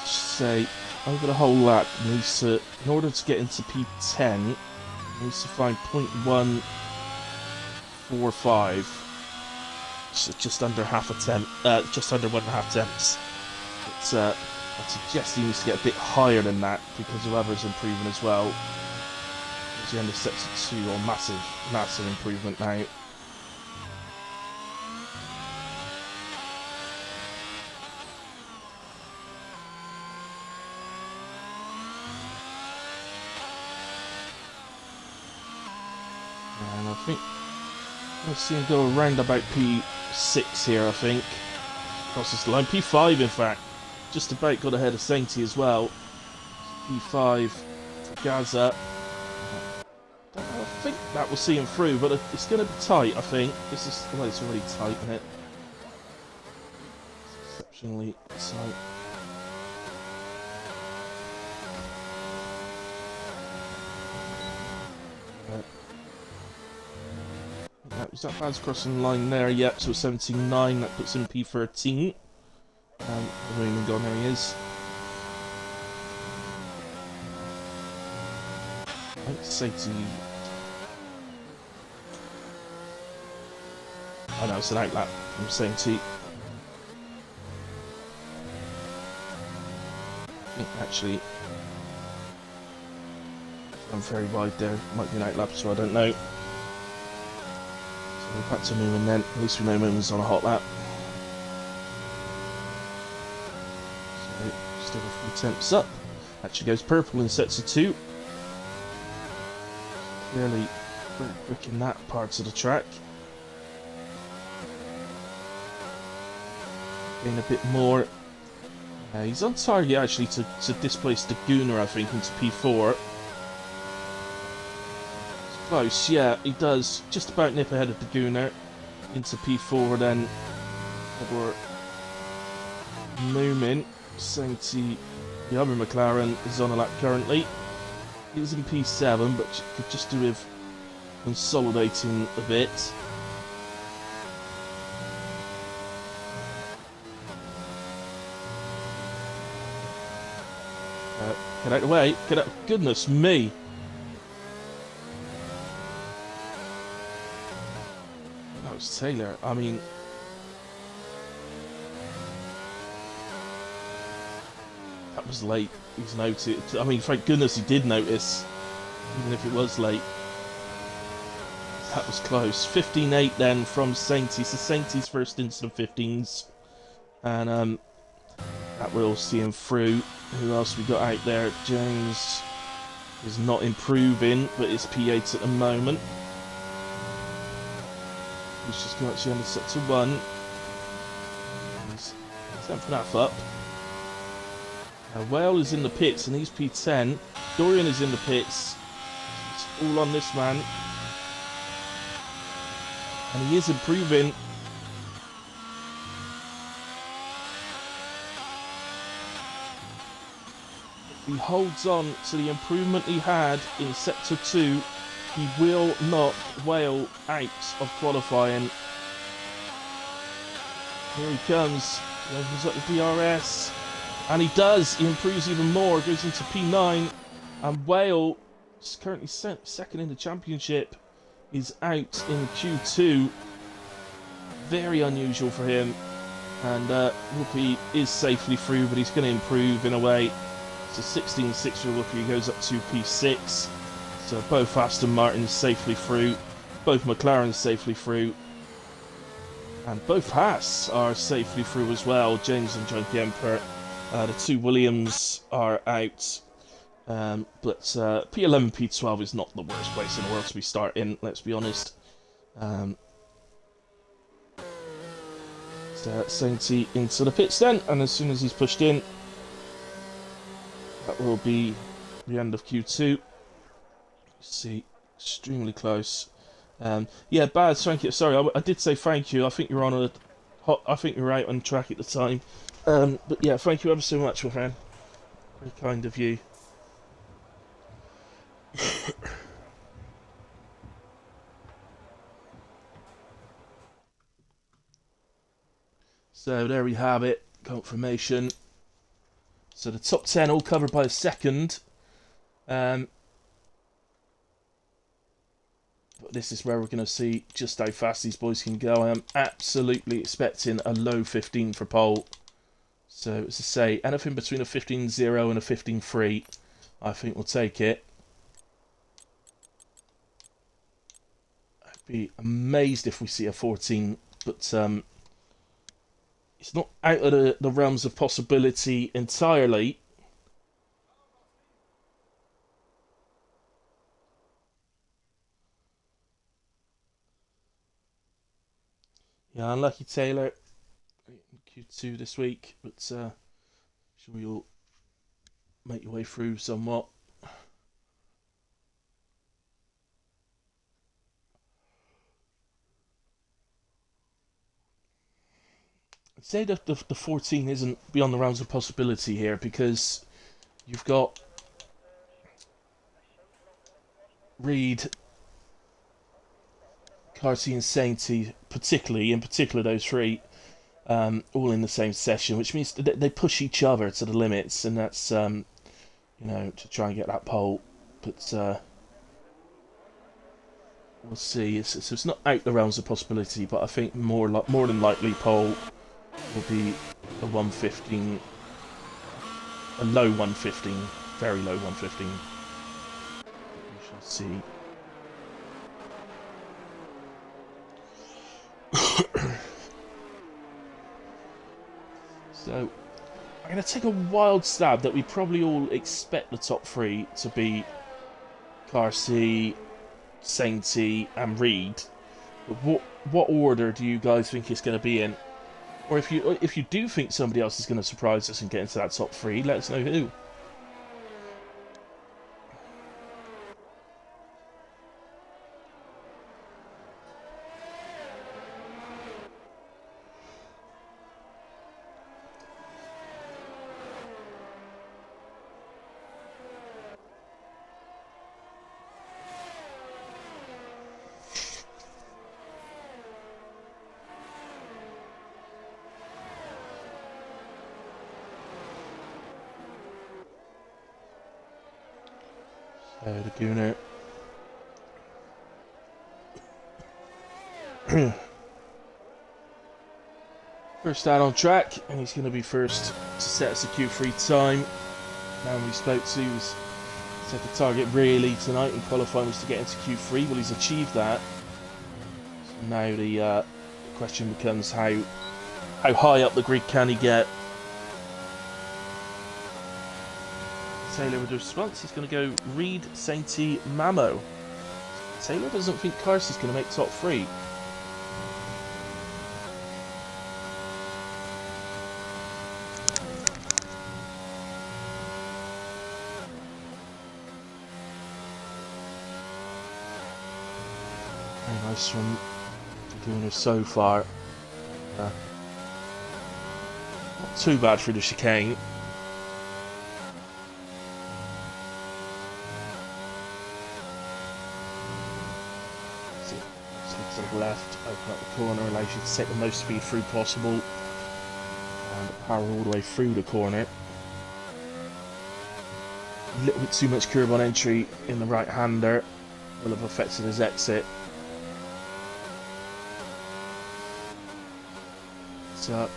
Say over the whole lap needs to, in order to get into P10, needs to find 0.145, so just under half a temp, just under 1.5 temps. It's I suggest he needs to get a bit higher than that because of others improving as well. As the end of sector 2, or massive improvement now. And I think we'll see him go around about P6 here, I think. Crosses the line. P5, in fact. Just about got ahead of Sainty as well. P5 for Gaza. I think that will see him through, but it's going to be tight, I think. This is, well, it's already tight, isn't it? It's exceptionally tight. Is that bad's crossing the line there? Yep, so 79, that puts him P13. Raymond gone, there he is. Let's say to you. Oh no, it's an outlap from Sainty. I think actually I'm very wide there. Might be an outlap, so I don't know. So we're back to Moomin then. At least we know Moomin's on a hot lap. So still a few temps up. Actually goes purple in sets of 2. Clearly very quick in that part of the track. Gain a bit more. He's on target actually to displace the Gooner, I think, into P4. It's close, yeah, he does just about nip ahead of the Gooner into P4 then for Moomin. Sainty, the other McLaren, is on a lap currently. He's in P7, but could just do with consolidating a bit. Get out of the way. Get out. Goodness me. That was Taylor. I mean, that was late. He's noticed. I mean, thank goodness he did notice, even if it was late. That was close. 15.8 then from Sainty. So Sainty's first into the 15s. And that will see him through. Who else we got out there? James is not improving, but it's P8 at the moment. He's just got to end the set to 1. He's 7.5 up. Whale is in the pits and he's P10. Dorian is in the pits. It's all on this man. And he is improving. He holds on to the improvement he had in Sector 2. He will knock Whale out of qualifying. Here he comes. He opens up the DRS. And he does. He improves even more. Goes into P9. And Whale is currently second in the championship. Is out in Q2. Very unusual for him. And Whoopi is safely through, but he's going to improve in a way. So 16.6 for Whoopi goes up to P6. So both Aston Martins safely through. Both McLarens safely through. And both Haas are safely through as well. James and John Kemper. The 2 Williams are out. But P11, P12 is not the worst place in the world to be starting, let's be honest. Sainty into the pits then. And as soon as he's pushed in, that will be the end of Q2. You see, extremely close. Yeah, Baz, thank you. Sorry, I did say thank you. I think you're on a hot. I think you were out on track at the time. But yeah, thank you ever so much, my friend. Very kind of you. So there we have it. Confirmation. So the top 10 all covered by a second. But this is where we're going to see just how fast these boys can go. I am absolutely expecting a low 15 for pole. So as I say, anything between a 15.0 and a 15.3, I think we'll take it. I'd be amazed if we see a 14, but it's not out of the realms of possibility entirely. Yeah, unlucky Taylor. Q2 this week, but sure you'll make your way through somewhat. I'd say that the 14 isn't beyond the realms of possibility here because you've got Reed, Carty, and Sainty, in particular those three, all in the same session, which means they push each other to the limits, and that's to try and get that pole. But we'll see. It's not out the realms of possibility, but I think more than likely pole will be a 115, a low 115, very low 115. We shall see. So I'm going to take a wild stab that we probably all expect the top three to be Carcy, Sainty, and Reed. But what order do you guys think it's going to be in? Or if you do think somebody else is going to surprise us and get into that top three, let us know who. So the Gooner. First out on track, and he's going to be first to set us a Q3 time. Man we spoke to was set the target really tonight in qualifying was to get into Q3. Well, he's achieved that. So now the question becomes how high up the grid can he get? Taylor with the response, he's going to go Reed, Sainty, Mamo. Taylor doesn't think Carson is going to make top three. Very nice from Laguna so far. Not too bad through the chicane. To the left, open up the corner, allows you to take the most speed through possible, and power all the way through the corner. A little bit too much curb on entry in the right hander will have affected his exit. So,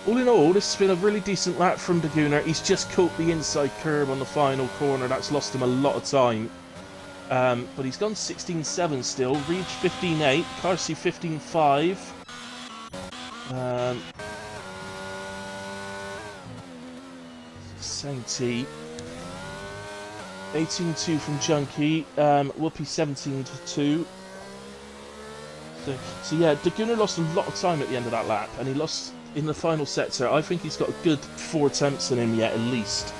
all in all, this has been a really decent lap from Daguna. He's just caught the inside curb on the final corner. That's lost him a lot of time. But he's gone 16.7 still. Reed 15.8. Carcy 15.5. Sainty 18.2 from Junkie. Whoopi 17.2. So yeah, Daguna lost a lot of time at the end of that lap, and he lost in the final sector. I think he's got a good 4 attempts in him yet, at least.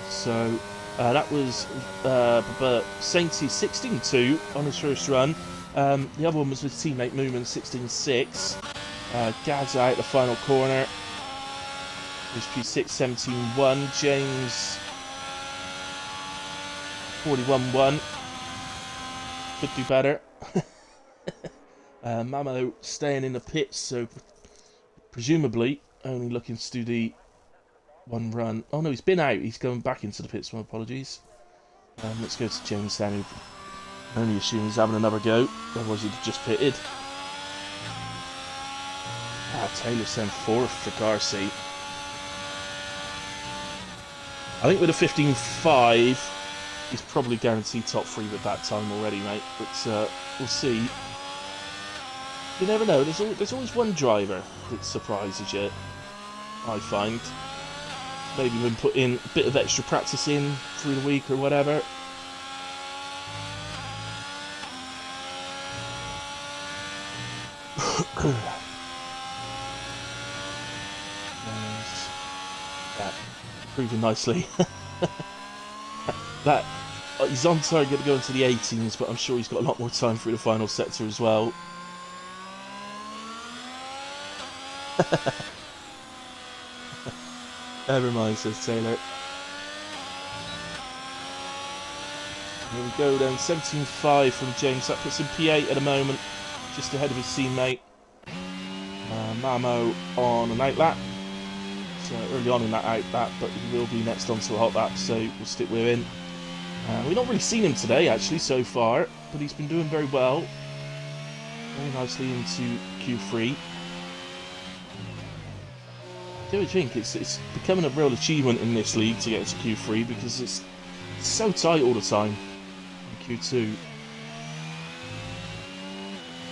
So that was Sainty 16.2 on his first run. The other one was with teammate Moomin 16.6. Gads out the final corner. There's P6 17.1. James 41.1. Could do better. Mamo staying in the pits, so presumably only looking to do the one run. Oh no, he's been out. He's going back into the pits. My apologies. Let's go to James then, who only assume he's having another go. Otherwise he'd have just pitted. Taylor sent 4th for Garcia. I think with a 15.5, he's probably guaranteed top 3 with that time already, mate. But we'll see. You never know. There's always one driver that surprises you, I find. Maybe been putting a bit of extra practice in through the week or whatever. improving nicely. That he's on target to go into the 18s, but I'm sure he's got a lot more time through the final sector as well. Never mind, says Taylor. Here we go then, 17.5 from James. That puts him P8 at the moment, just ahead of his teammate. Mamo on an out lap. So early on in that out lap, but he will be next onto a hot lap, so we'll stick with him. We've not really seen him today, actually, so far, but he's been doing very well. Very nicely into Q3. I do think it's becoming a real achievement in this league to get to Q3 because it's so tight all the time in Q2.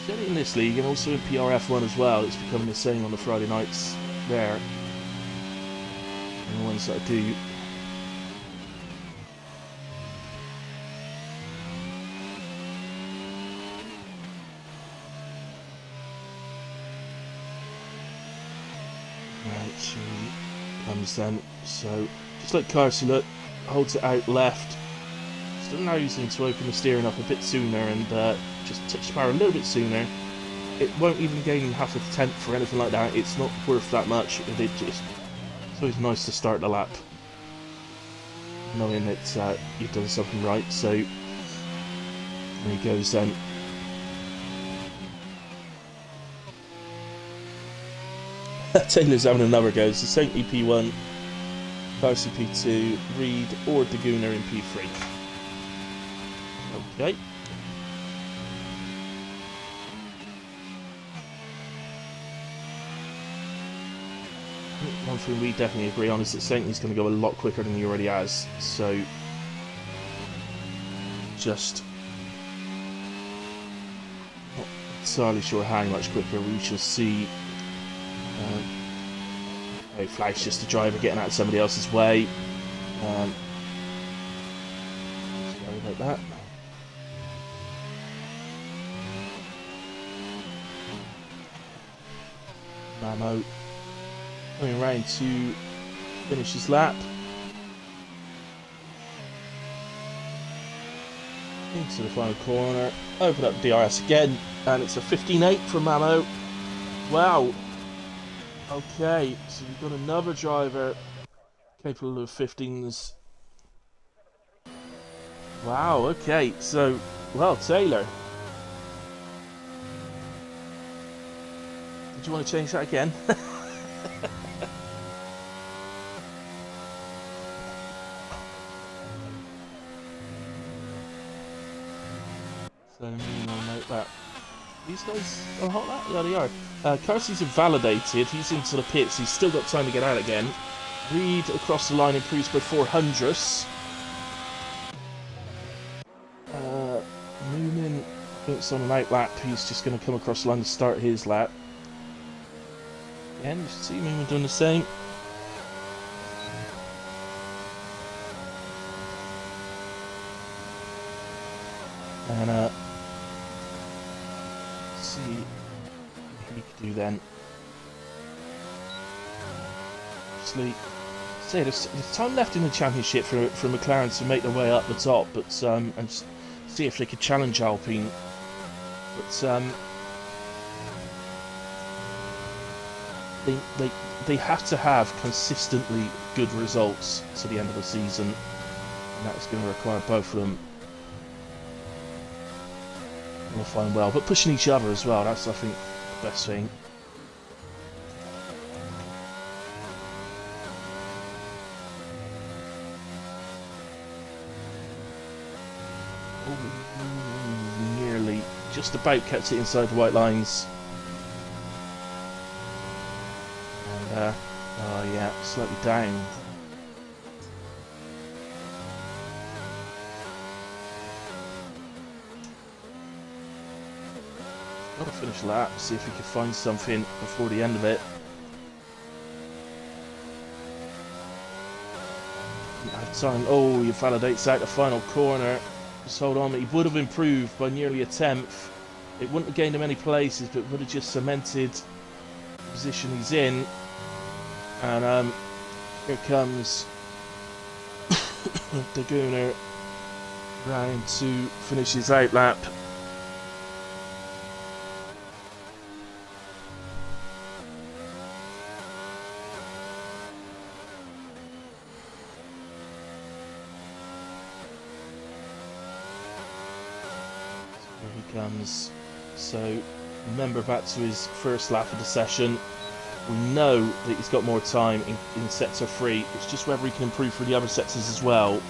Certainly in this league and also in PRF1 as well, it's becoming the same on the Friday nights there. And the ones that I do. Right, so comes then. So just like Carsey, look, holds it out left. Still allows him to open the steering up a bit sooner and just touch the power a little bit sooner. It won't even gain half a tenth or anything like that. It's not worth that much. It's always nice to start the lap knowing that you've done something right. So there he goes then. Taylor's having another go. So Saint P1, Carsey P2, Reed or Daguna in P3. Okay. One thing we definitely agree on is that Saintly's going to go a lot quicker than he already has. So, just not entirely sure how much quicker. We shall see. Flag's just the driver getting out of somebody else's way. Sorry about that. Mamo coming around to finish his lap. Into the final corner. Open up DRS again. And it's a 15.8 from Mamo. Wow. Okay, so we've got another driver capable of 15s. Wow, okay, so, well, Taylor. Did you want to change that again? So, I'll note that. These guys are hot lap? Yeah, they are. Carsey's invalidated. He's into the pits. He's still got time to get out again. Reed across the line improves by 400ths. Moomin puts on an out lap. He's just going to come across the line to start his lap. Again, you see Moomin doing the same. And see what we can do then. Actually, say there's time left in the championship for McLaren to make their way up the top, but and see if they could challenge Alpine. But they have to have consistently good results to the end of the season, and that's going to require both of them. Qualifying well, but pushing each other as well, that's I think the best thing. Oh, nearly, just about kept it inside the white lines. And oh yeah, slightly down. Got to finish the lap, see if we can find something before the end of it. Didn't have time. Oh, he validates out the final corner. Just hold on, he would have improved by nearly a tenth. It wouldn't have gained him any places, but would have just cemented the position he's in. And here comes Daguna round to finish his out lap. Here he comes. So remember, back to his first lap of the session. We know that he's got more time in sector 3. It's just whether he can improve for the other sectors as well.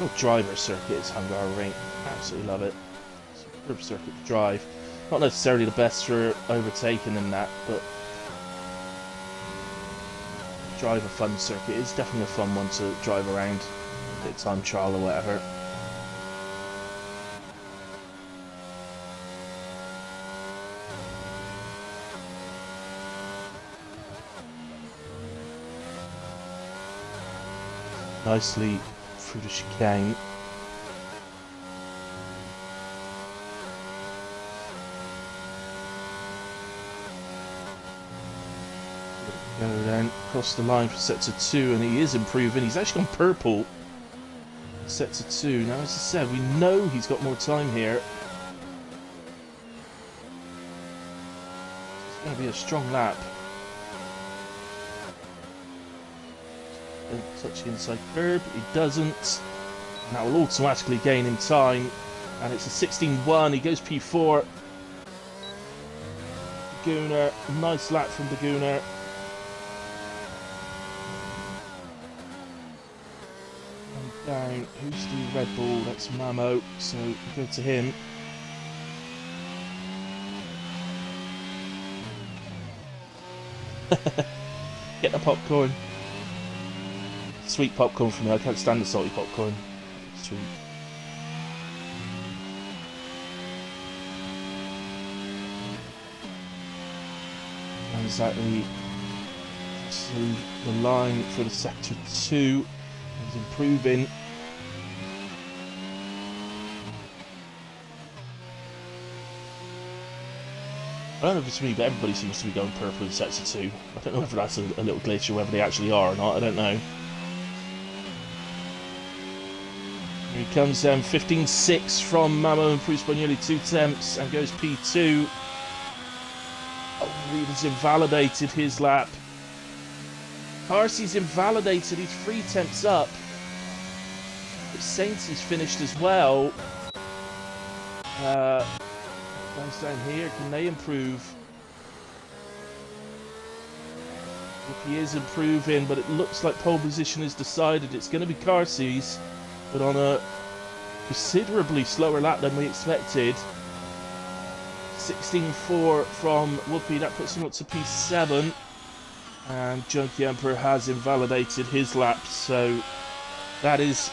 Real driver circuit is Hungaroring. Absolutely love it. Superb circuit to drive. Not necessarily the best for overtaking and that, but driver fun circuit is definitely a fun one to drive around. A bit of time trial or whatever. Nicely through the chicane. Go down across the line for sector 2, and he is improving. He's actually gone purple. Sector 2. Now, as I said, we know he's got more time here. It's going to be a strong lap. Don't touch the inside curb. He doesn't. And that will automatically gain him time. And it's a 16.1. He goes P4. Daguna. Nice lap from Daguna. Down. Who's the Red Bull? That's Mamo. So go to him. Get the popcorn. Sweet popcorn for me. I can't stand the salty popcorn. Sweet. And exactly. So the line for the sector 2 is improving. I don't know if it's me, but everybody seems to be going purple in sector 2. I don't know whether that's a little glitch or whether they actually are or not. I don't know. Here he comes down 15.6 from Mamo, improves by nearly 2 tenths and goes P2. Oh, Reed invalidated his lap. Carsey's invalidated, he's 3 tenths up. But Saints is finished as well. Comes down here, can they improve? If he is improving, but it looks like pole position is decided. It's going to be Carsey's, but on a considerably slower lap than we expected. 16.4 from Whoopi, that puts him up to P7. And Junkie Emperor has invalidated his lap, so that is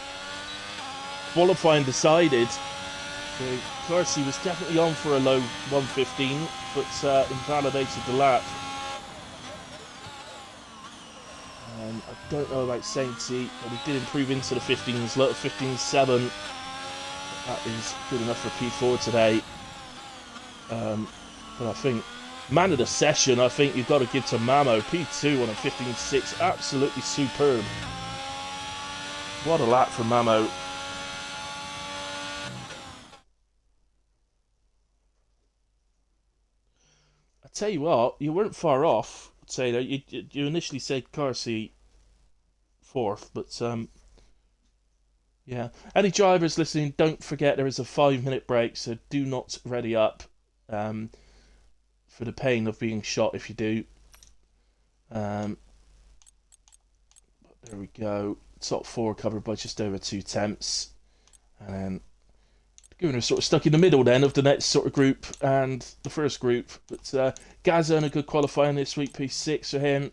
qualifying decided. So Carsey was definitely on for a low 115, but invalidated the lap. I don't know about Sainty, but he did improve into the 15s, low 15.7. That is good enough for P4 today. But I think man of the session, I think you've got to give to Mamo. P2 on a 15.6, absolutely superb. What a lap from Mamo. I tell you what, you weren't far off, Taylor. You initially said Carsey 4th, but yeah. Any drivers listening, don't forget there is a 5-minute break, so do not ready up for the pain of being shot if you do. But there we go. Top 4 covered by just over 2 tenths. And then Guna sort of stuck in the middle then of the next sort of group and the first group. But Gaza on a good qualifying this week, P6 for him.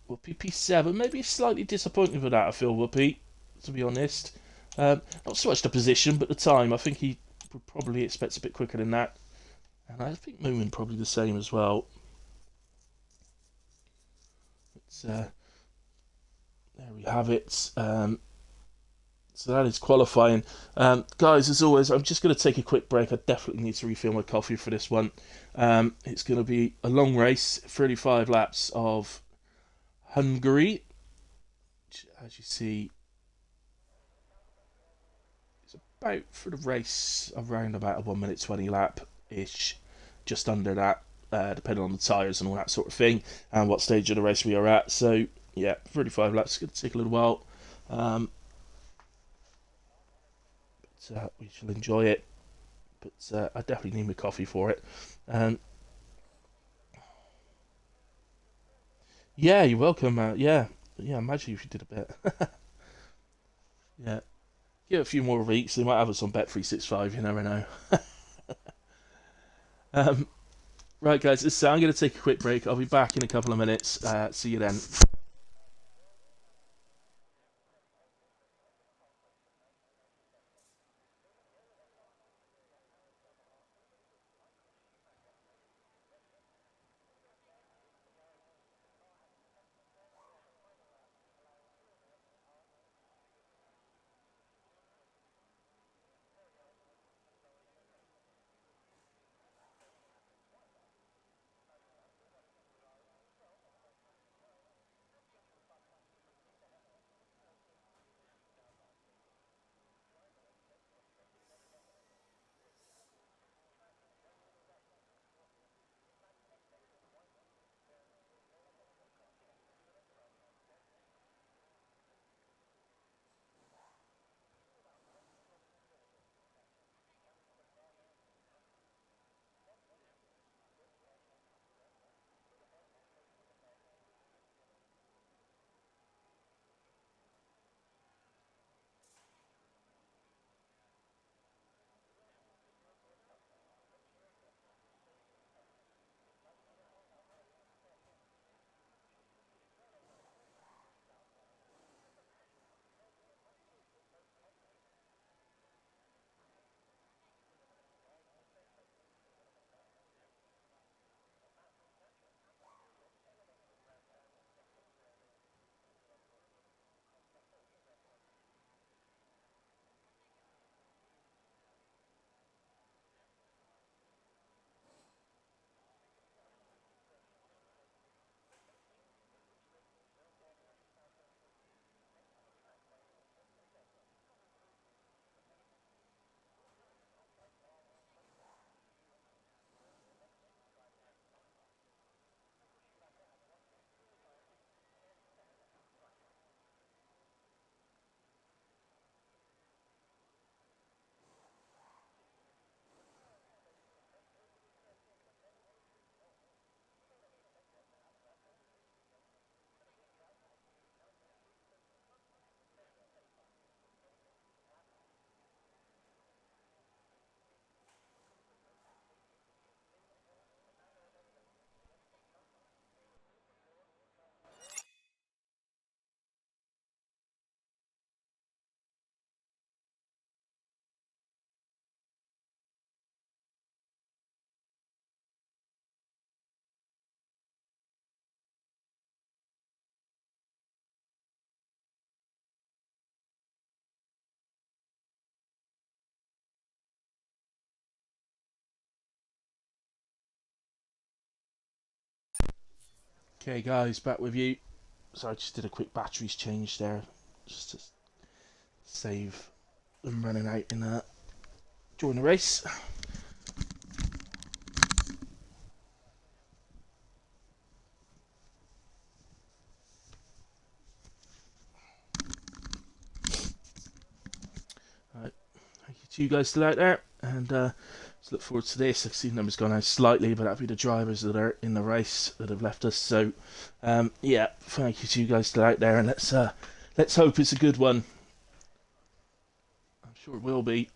Whoopi P7, maybe slightly disappointed with that, I feel, Whoopi, to be honest. Not so much the position, but the time. I think he would probably expect a bit quicker than that. And I think Moomin probably the same as well. But, there we have it. So that is qualifying. Guys, as always, I'm just going to take a quick break. I definitely need to refill my coffee for this one. It's going to be a long race, 35 laps of Hungary. Which, as you see, it's about for the race around about a 1 minute 20 lap ish, just under that, depending on the tyres and all that sort of thing, and what stage of the race we are at. So, yeah, 35 laps. It's going to take a little while. We shall enjoy it, but I definitely need my coffee for it. Yeah, you're welcome. Yeah. Imagine if you did a bit. Yeah, give it a few more weeks. They might have us on Bet365. You never know. um, right, guys. So I'm going to take a quick break. I'll be back in a couple of minutes. See you then. Okay, guys, back with you. So I just did a quick batteries change there, just to save them running out in during the race. Right, thank you to you guys still out there, and let's look forward to this. I've seen numbers gone out slightly, but that'll be the drivers that are in the race that have left us. So, yeah, thank you to you guys still out there, and let's hope it's a good one. I'm sure it will be.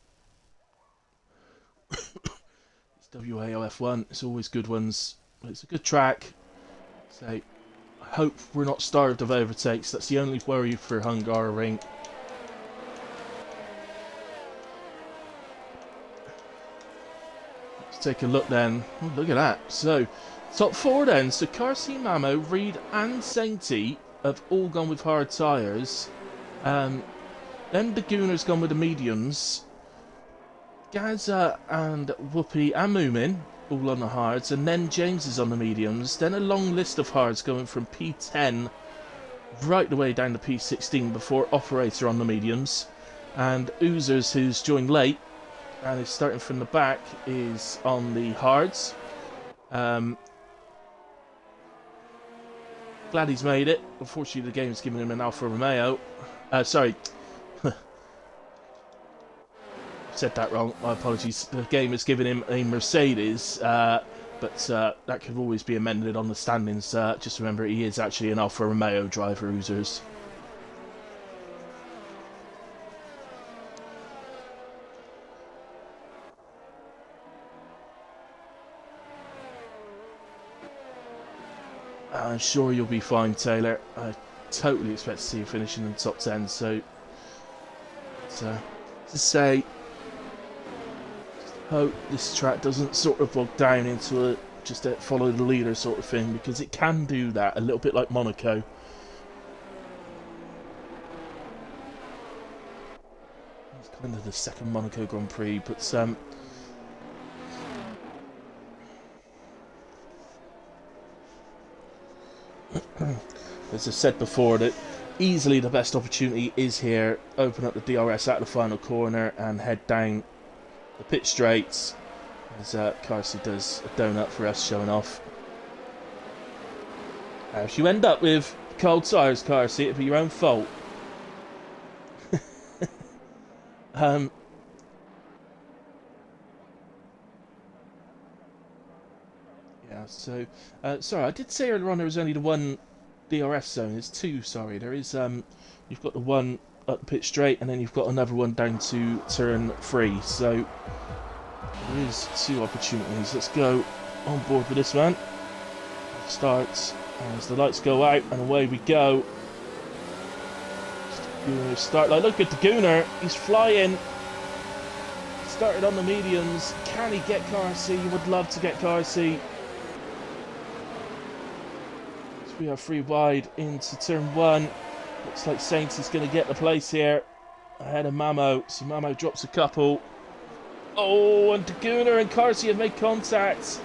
It's WAOF1. It's always good ones. It's a good track. So I hope we're not starved of overtakes. That's the only worry for Hungaroring. Take a look then. Oh, look at that. So, top four then. So, Carsi, Mamo, Reed, and Sainty have all gone with hard tyres. Then the Gooner's gone with the mediums. Gaza and Whoopi and Moomin all on the hards, and then James is on the mediums. Then a long list of hards going from P10 right the way down to P16 before Operator on the mediums. And Oozers, who's joined late and is starting from the back, is on the hards. Glad he's made it. Unfortunately, the game's given him an Alfa Romeo. Sorry. Said that wrong. My apologies. The game has given him a Mercedes, but that could always be amended on the standings. Just remember, he is actually an Alfa Romeo driver, Oozers. I'm sure you'll be fine, Taylor. I totally expect to see you finishing in the top 10, so to say, hope this track doesn't sort of bog down into just a follow the leader sort of thing, because it can do that, a little bit like Monaco. It's kind of the second Monaco Grand Prix, but as I said before, that easily the best opportunity is here. Open up the DRS at the final corner and head down the pit straights as Carsey does a donut for us, showing off. If you end up with cold tyres, Carsey, it'll be your own fault. Yeah, so sorry, I did say earlier on there was only the one DRS zone. There's two, sorry. There is you've got the one up the pit straight, and then you've got another one down to turn 3. So there is 2 opportunities. Let's go on board with this man. Starts as the lights go out, and away we go. Gooner start. Like, look at the Gooner. He's flying. Started on the mediums. Can he get Carsey? You would love to get Carsey. So we are 3 wide into turn 1. Looks like Saints is going to get the place here ahead of Mamo. So Mamo drops a couple. Oh, and Gooner and Carsey have made contact.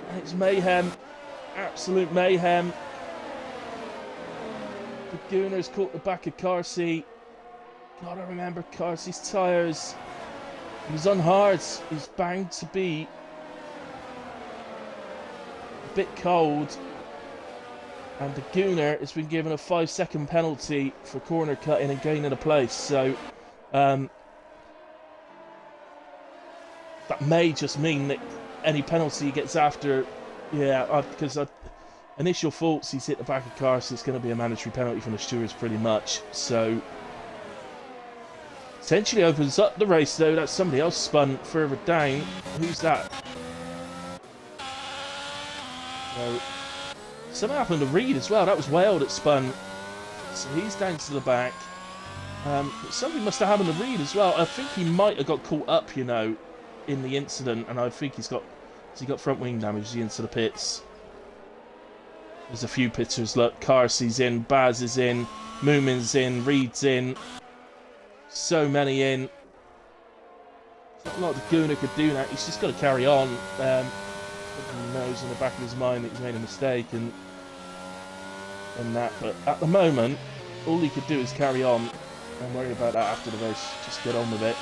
And it's mayhem. Absolute mayhem. The Gooner's caught the back of Carsey. Gotta remember Carsey's tyres. He was on hards. He's bound to be a bit cold. And the Gooner has been given a 5-second penalty for corner cutting and gaining a place. So that may just mean that any penalty he gets after, because initial faults, he's hit the back of Carsey. It's going to be a mandatory penalty from the stewards pretty much. So potentially opens up the race though. That's somebody else spun further down. Who's that? No. Something happened to Reed as well. That was Whale that spun. So he's down to the back. Something must have happened to Reed as well. I think he might have got caught up, in the incident, and I think he got front wing damage into the pits. There's a few pitters. Look, Carsey's in, Baz is in, Moomin's in, Reed's in. So many in. Not a lot the Gooner could do that. He's just got to carry on. He knows in the back of his mind that he's made a mistake and that. But at the moment, all he could do is carry on and worry about that after the race. Just get on with it.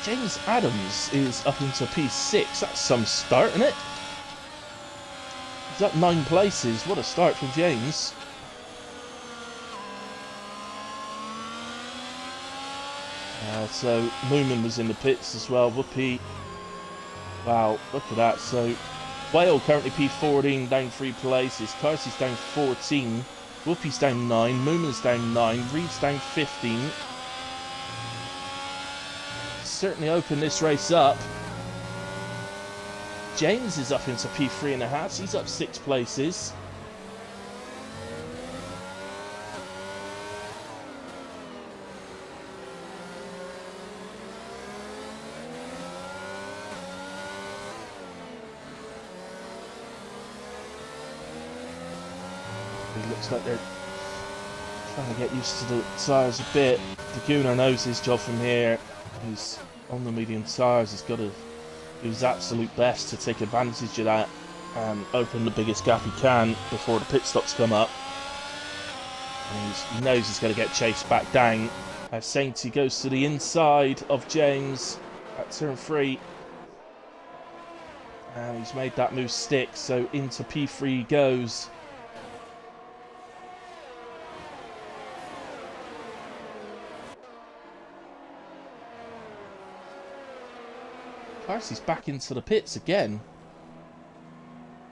James Adams is up into P6. That's some start, isn't it? He's up 9 places. What a start from James. So Moomin was in the pits as well. Whoopi. Wow, look at that. So Whale currently P14, down 3 places. Carsey's down 14. Whoopi's down 9. Moomin's down 9. Reed's down 15. Certainly open this race up. James is up into P3.5. So he's up 6 places. It looks like they're Trying to get used to the tyres a bit. The Gunner knows his job from here. He's on the medium tyres. He's got to do his absolute best to take advantage of that and open the biggest gap he can before the pit stops come up. And he knows he's going to get chased back down. As Sainty goes to the inside of James at turn 3. And he's made that move stick, so into P3 he goes. Darcy's back into the pits again.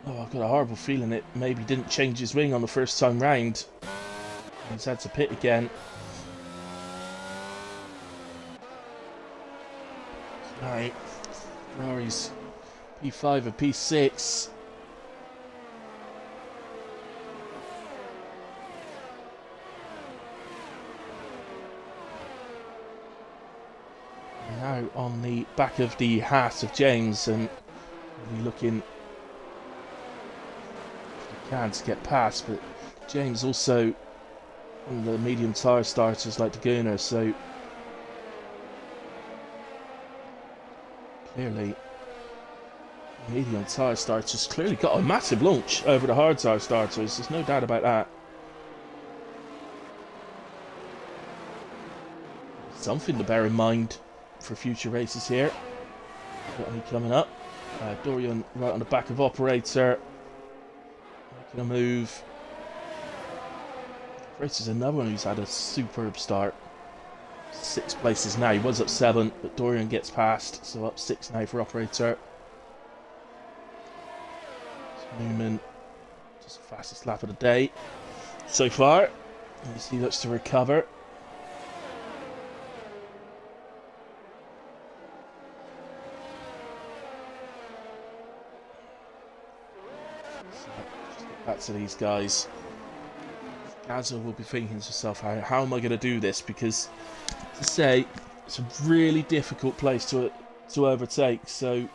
Oh, I've got a horrible feeling it maybe didn't change his wing on the first time round. He's had to pit again. Alright, Ferrari's P5 and P6. Now on the back of the hat of James, and really looking if he can to get past, but James also on the medium tyre starters like the Gunner, so clearly the medium tyre starters clearly got a massive launch over the hard tyre starters, there's no doubt about that. Something to bear in mind for future races here. Got any coming up? Dorian right on the back of Operator, making a move. Operator's another one who's had a superb start. 6 places now. He was up 7, but Dorian gets past, so up 6 now for Operator. Newman, just the fastest lap of the day so far. As he looks to recover. Back to these guys. Gazza will be thinking to himself, how am I going to do this? Because, to say, it's a really difficult place to overtake. So,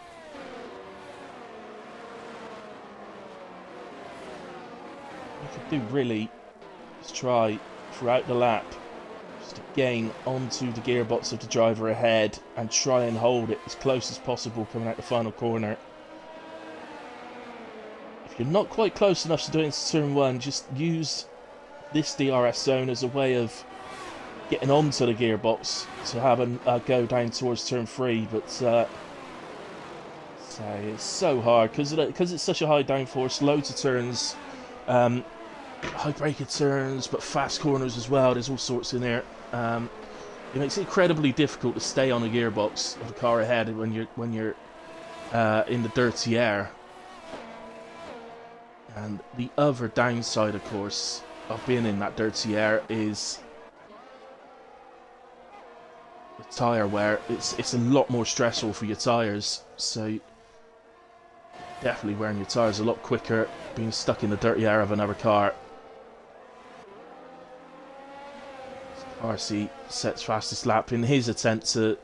what you could do really is try throughout the lap just to gain onto the gearbox of the driver ahead and try and hold it as close as possible coming out the final corner. If you're not quite close enough to doing turn 1, just use this DRS zone as a way of getting onto the gearbox to have a go down towards turn 3, but it's so hard because it's such a high downforce, loads of turns, high braker turns, but fast corners as well. There's all sorts in there. It makes it incredibly difficult to stay on a gearbox of a car ahead when you're in the dirty air. And the other downside, of course, of being in that dirty air is the tyre wear. It's a lot more stressful for your tyres, so definitely wearing your tyres a lot quicker, being stuck in the dirty air of another car. RC sets fastest lap in his attempt to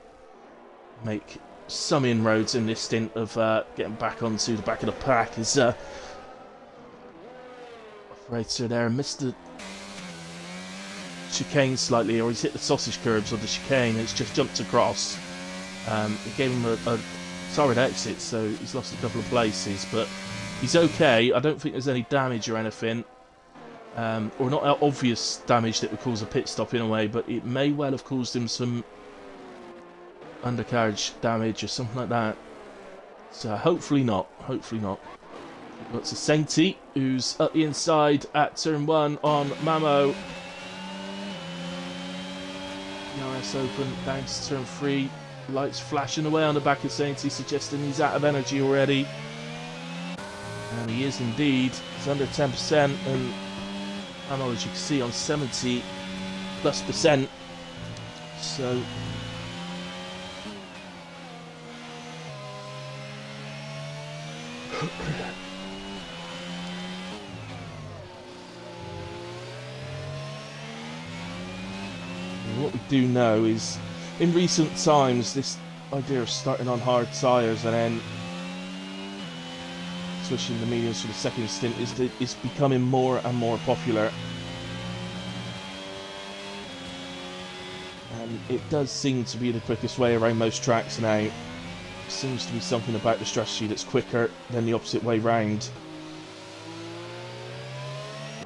make some inroads in this stint of getting back onto the back of the pack. Is Operator there missed the chicane slightly, or he's hit the sausage curbs of the chicane and it's just jumped across. It gave him a solid exit, so he's lost a couple of places, but he's okay. I don't think there's any damage or anything, or not obvious damage that would cause a pit stop in a way, but it may well have caused him some undercarriage damage or something like that. So hopefully not. Hopefully not. Got to Sainty, who's up the inside at turn 1 on Mamo. DRS open, down to turn 3. Lights flashing away on the back of Sainty, suggesting he's out of energy already. And he is indeed. He's under 10%, and Mamo, as you can see, on 70+%. So what we do know is, in recent times, this idea of starting on hard tyres and then switching the mediums for the second stint is becoming more and more popular. It does seem to be the quickest way around most tracks now. Seems to be something about the strategy that's quicker than the opposite way round.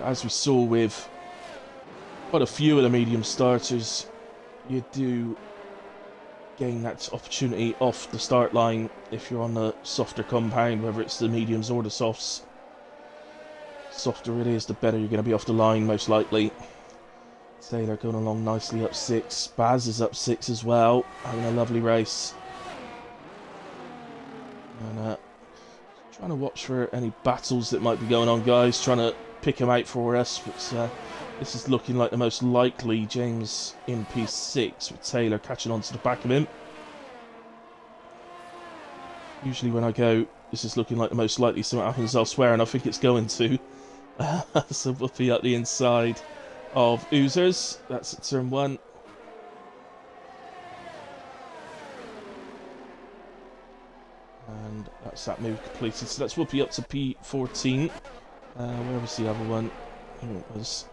As we saw with quite a few of the medium starters, you do gain that opportunity off the start line if you're on the softer compound, whether it's the mediums or the softs. Softer it is, the better you're going to be off the line, most likely. Taylor going along nicely up 6. Baz is up 6 as well, having a lovely race. And trying to watch for any battles that might be going on, guys. Trying to pick them out for us, but this is looking like the most likely. James in P6 with Taylor catching on to the back of him. Usually when I go, this is looking like the most likely something happens elsewhere, and I think it's going to. So we'll be at the inside of Oozers. That's at turn 1. And that's that move completed. So that's Whoopi up to P14. Where was the other one? Here it was.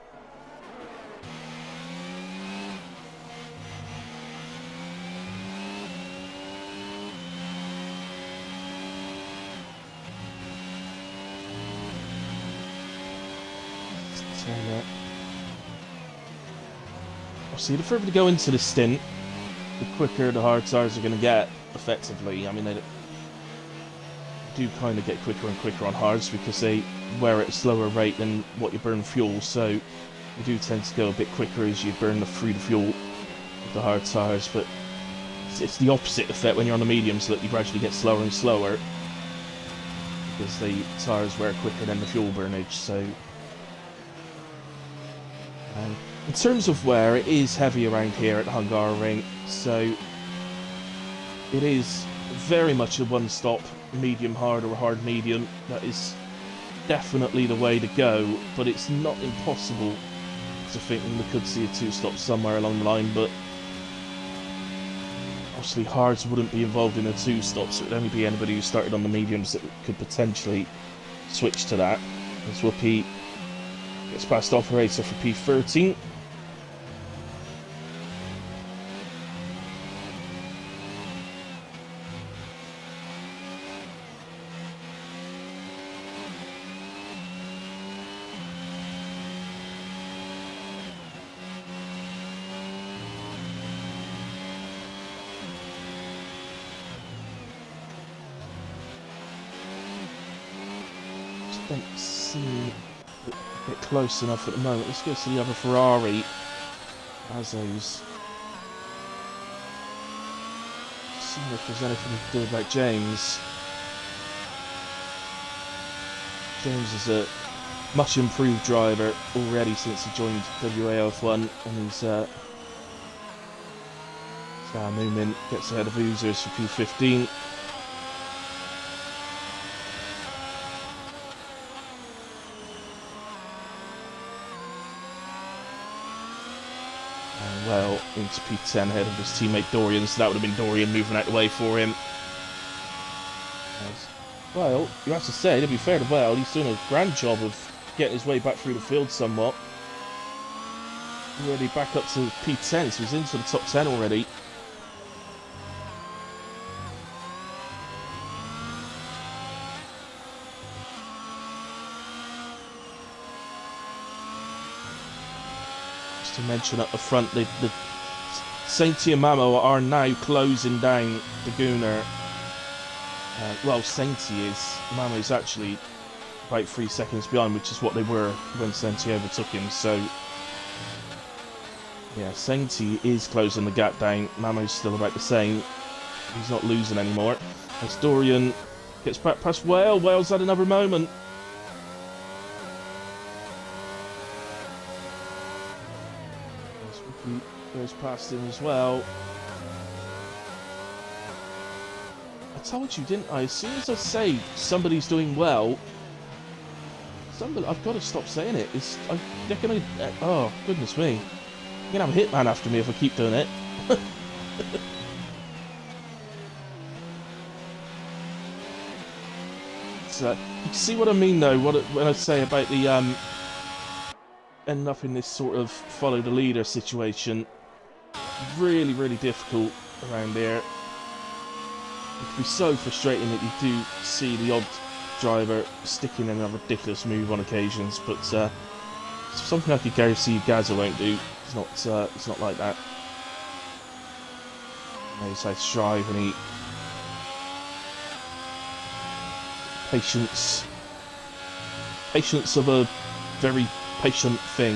See, the further we go into the stint, the quicker the hard tires are going to get, effectively. I mean, they do kind of get quicker and quicker on hards because they wear at a slower rate than what you burn fuel, so you do tend to go a bit quicker as you burn through the fuel with the hard tires, but it's the opposite effect when you're on the mediums, that you gradually get slower and slower because the tires wear quicker than the fuel burnage. So in terms of wear, it is heavy around here at the Hungaroring, so it is very much a one-stop medium hard or hard medium. That is definitely the way to go, but it's not impossible to think we could see a 2-stop somewhere along the line, but obviously hards wouldn't be involved in a 2-stop, so it would only be anybody who started on the mediums that could potentially switch to that. As Whoopi gets past operator for P13. Don't see it a bit close enough at the moment. Let's go to the other Ferrari. Azos. See if there's anything to do about James. James is a much improved driver already since he joined WAOF1, and he's Newman gets ahead of Oozers for P15. Well into P10 ahead of his teammate Dorian, so that would have been Dorian moving out the way for him. Well, you have to say, to be fair to Well, he's doing a grand job of getting his way back through the field somewhat. Already back up to P10, so he's into the top 10 already. To mention at the front, the Sainty and Mamo are now closing down the Gooner. Well, Sainty is. Mamo's actually about 3 seconds behind, which is what they were when Sainty overtook him. So, yeah, Sainty is closing the gap down. Mamo's still about the same. He's not losing anymore. As Dorian gets back past Whale. Whale's had another moment. Goes past him as well. I told you, didn't I? As soon as I say somebody's doing well, I've got to stop saying it. They're gonna. Oh goodness me! You're gonna have a hitman after me if I keep doing it. So you see what I mean, though. When I say about the ending up in this sort of follow the leader situation. really, really difficult around there. It can be so frustrating that you do see the odd driver sticking in a ridiculous move on occasions, but something I could guarantee you Gazza won't do. It's not like that. He knows how to drive, and he patience of a very patient thing.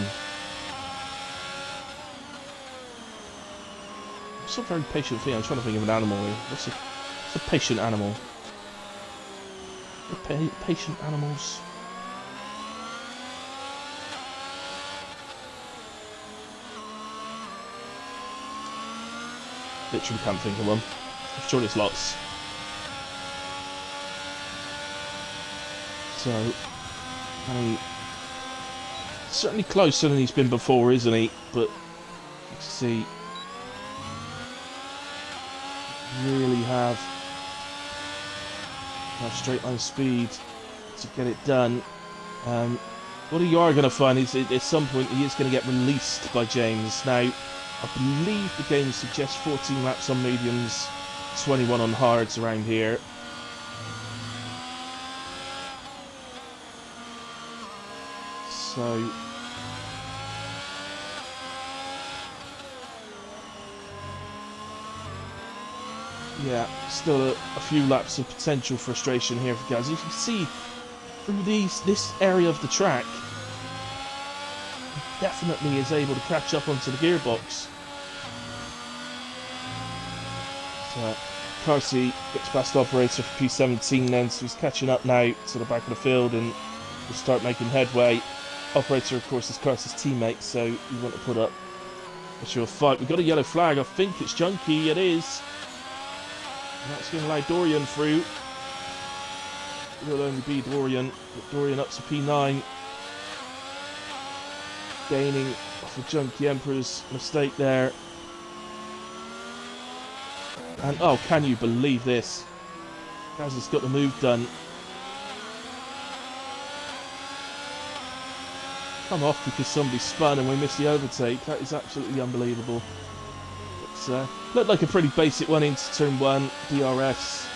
It's a very patient thing. I'm trying to think of an animal here. What's a patient animal? Patient animals. Literally can't think of one. I'm sure there's lots. So, certainly closer than he's been before, isn't he? But let's see, really have straight line speed to get it done. What you are going to find is at some point he is going to get released by James. Now, I believe the game suggests 14 laps on mediums, 21 on hards around here. So yeah, still a few laps of potential frustration here for guys. You can see through this area of the track, he definitely is able to catch up onto the gearbox. So Carsey gets past operator for P17 then, so he's catching up now to the back of the field and will start making headway. Operator, of course, is Carsey's teammate, so you want to put up a sure fight. We've got a yellow flag. I think it's Junkie. It is. And that's going to allow Dorian through. It will only be Dorian. But Dorian up to P9. Gaining off of Junkie Emperor's mistake there. And oh, can you believe this? Gaz has got the move done. Come off because somebody spun and we missed the overtake. That is absolutely unbelievable. But, looked like a pretty basic one into turn 1, DRS.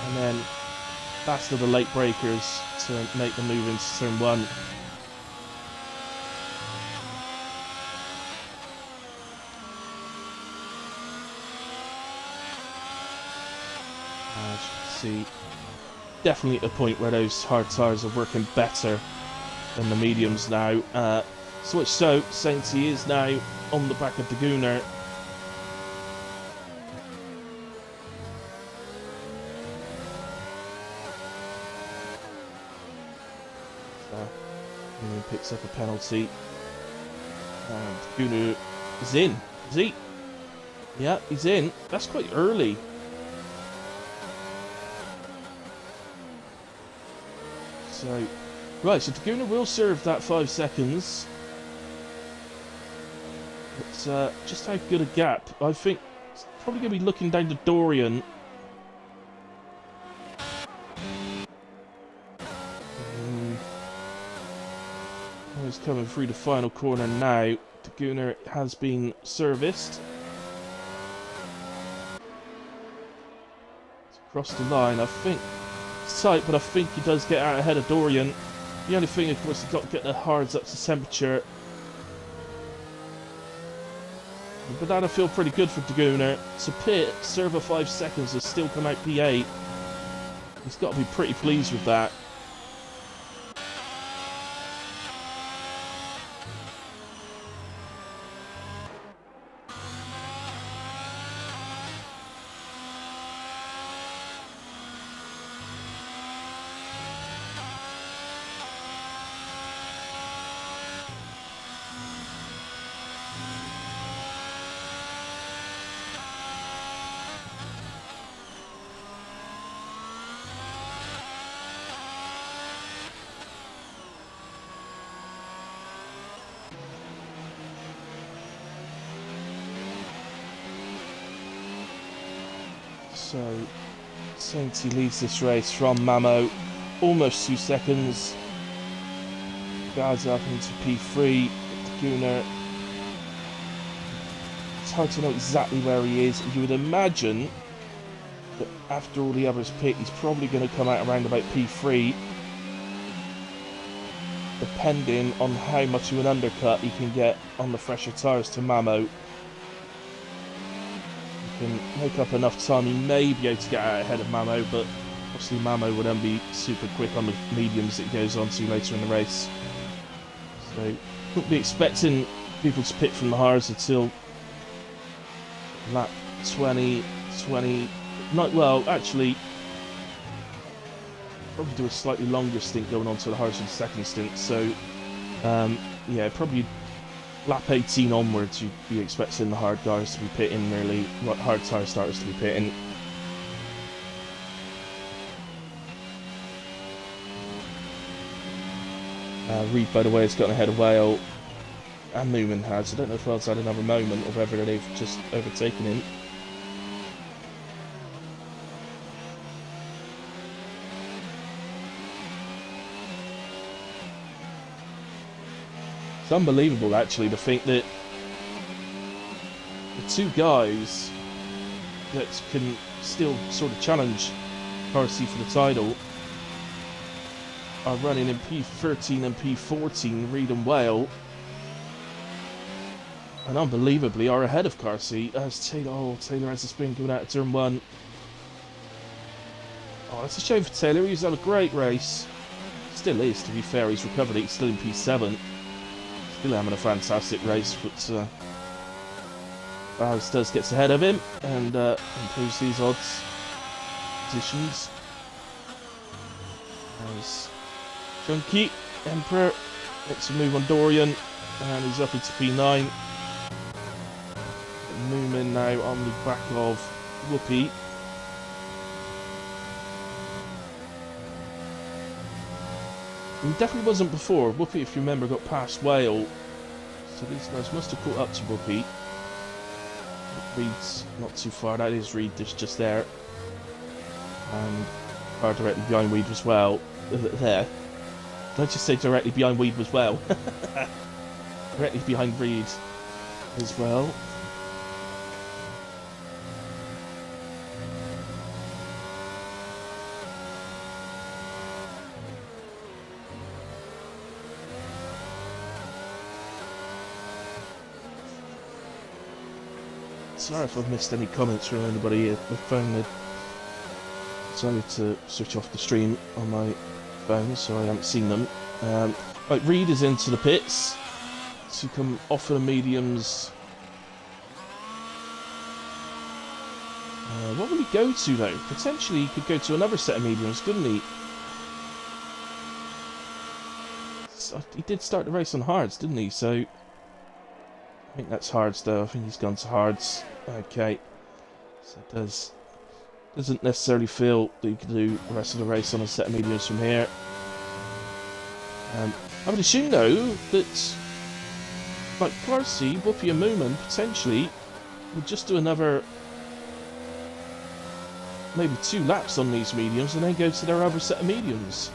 And then last of the late breakers to make the move into turn 1. As you can see, definitely at a point where those hard tyres are working better than the mediums now. Switch so, Sainty is now on the back of the Gooner. So, Gooner picks up a penalty. And Gooner is in. Is he? Yeah, he's in. That's quite early. So, right, so Daguna will serve that 5 seconds. But just how good a gap. I think it's probably going to be looking down to Dorian. He's coming through the final corner now. Daguna has been serviced. It's across the line, I think. It's tight, but I think he does get out ahead of Dorian. The only thing, of course, he's got to get the hards up to temperature. But that'll feel pretty good for Daguna. So Pitt, server 5 seconds, has still come out P8. He's got to be pretty pleased with that. So, Sainty leads this race from Mamo, almost 2 seconds. Guards up into P3, Daguna hard to know exactly where he is. You would imagine that after all the others pit, he's probably going to come out around about P3, depending on how much of an undercut he can get on the fresher tyres to Mamo. He can make up enough time, he may be able to get out ahead of Mamo, but obviously Mamo would then be super quick on the mediums that he goes on to later in the race. So, wouldn't be expecting people to pit from the hards until lap 20, not, well, actually, probably do a slightly longer stint going on to the hards for the second stint, so, yeah, probably lap 18 onwards, you'd be expecting the hard guys to be pitting, really, hard tyre starters to be pitting. Reed, by the way, has gotten ahead of Whale, and Newman has. I don't know if Whale's had another moment or whether they've just overtaken him. It's unbelievable, actually, to think that the two guys that can still sort of challenge RC for the title are running in P13 and P14, Reed and Whale, and unbelievably are ahead of Carsey as Taylor has a spin coming out of turn 1. Oh, that's a shame for Taylor. He's had a great race. Still is, to be fair. He's recovered it. He's still in P7. Still having a fantastic race, but Bowers gets ahead of him and improves these odds positions. As Chunky Emperor makes a move on Dorian, and he's up into P9. Newman now on the back of Whoopi. He definitely wasn't before. Whoopi, if you remember, got past Whale, so these guys must have caught up to Whoopi. Reed's not too far. That is Reed just there, and are directly behind Weed as well. There. Don't just say directly behind Weed as well. Directly behind Reed as well. Sorry if I've missed any comments from anybody here. My phone had decided to switch off the stream on my phone, so I haven't seen them. Right, Reed is into the pits to come off of the mediums. What will he go to, though? Potentially he could go to another set of mediums, couldn't he? He did start the race on hards, didn't he? So I think that's hards, though. I think he's gone to hards. Okay. So it doesn't necessarily feel that you can do the rest of the race on a set of mediums from here. I would assume, though, that like Carsey, Whoopi and Moomin potentially would just do another maybe 2 laps on these mediums and then go to their other set of mediums.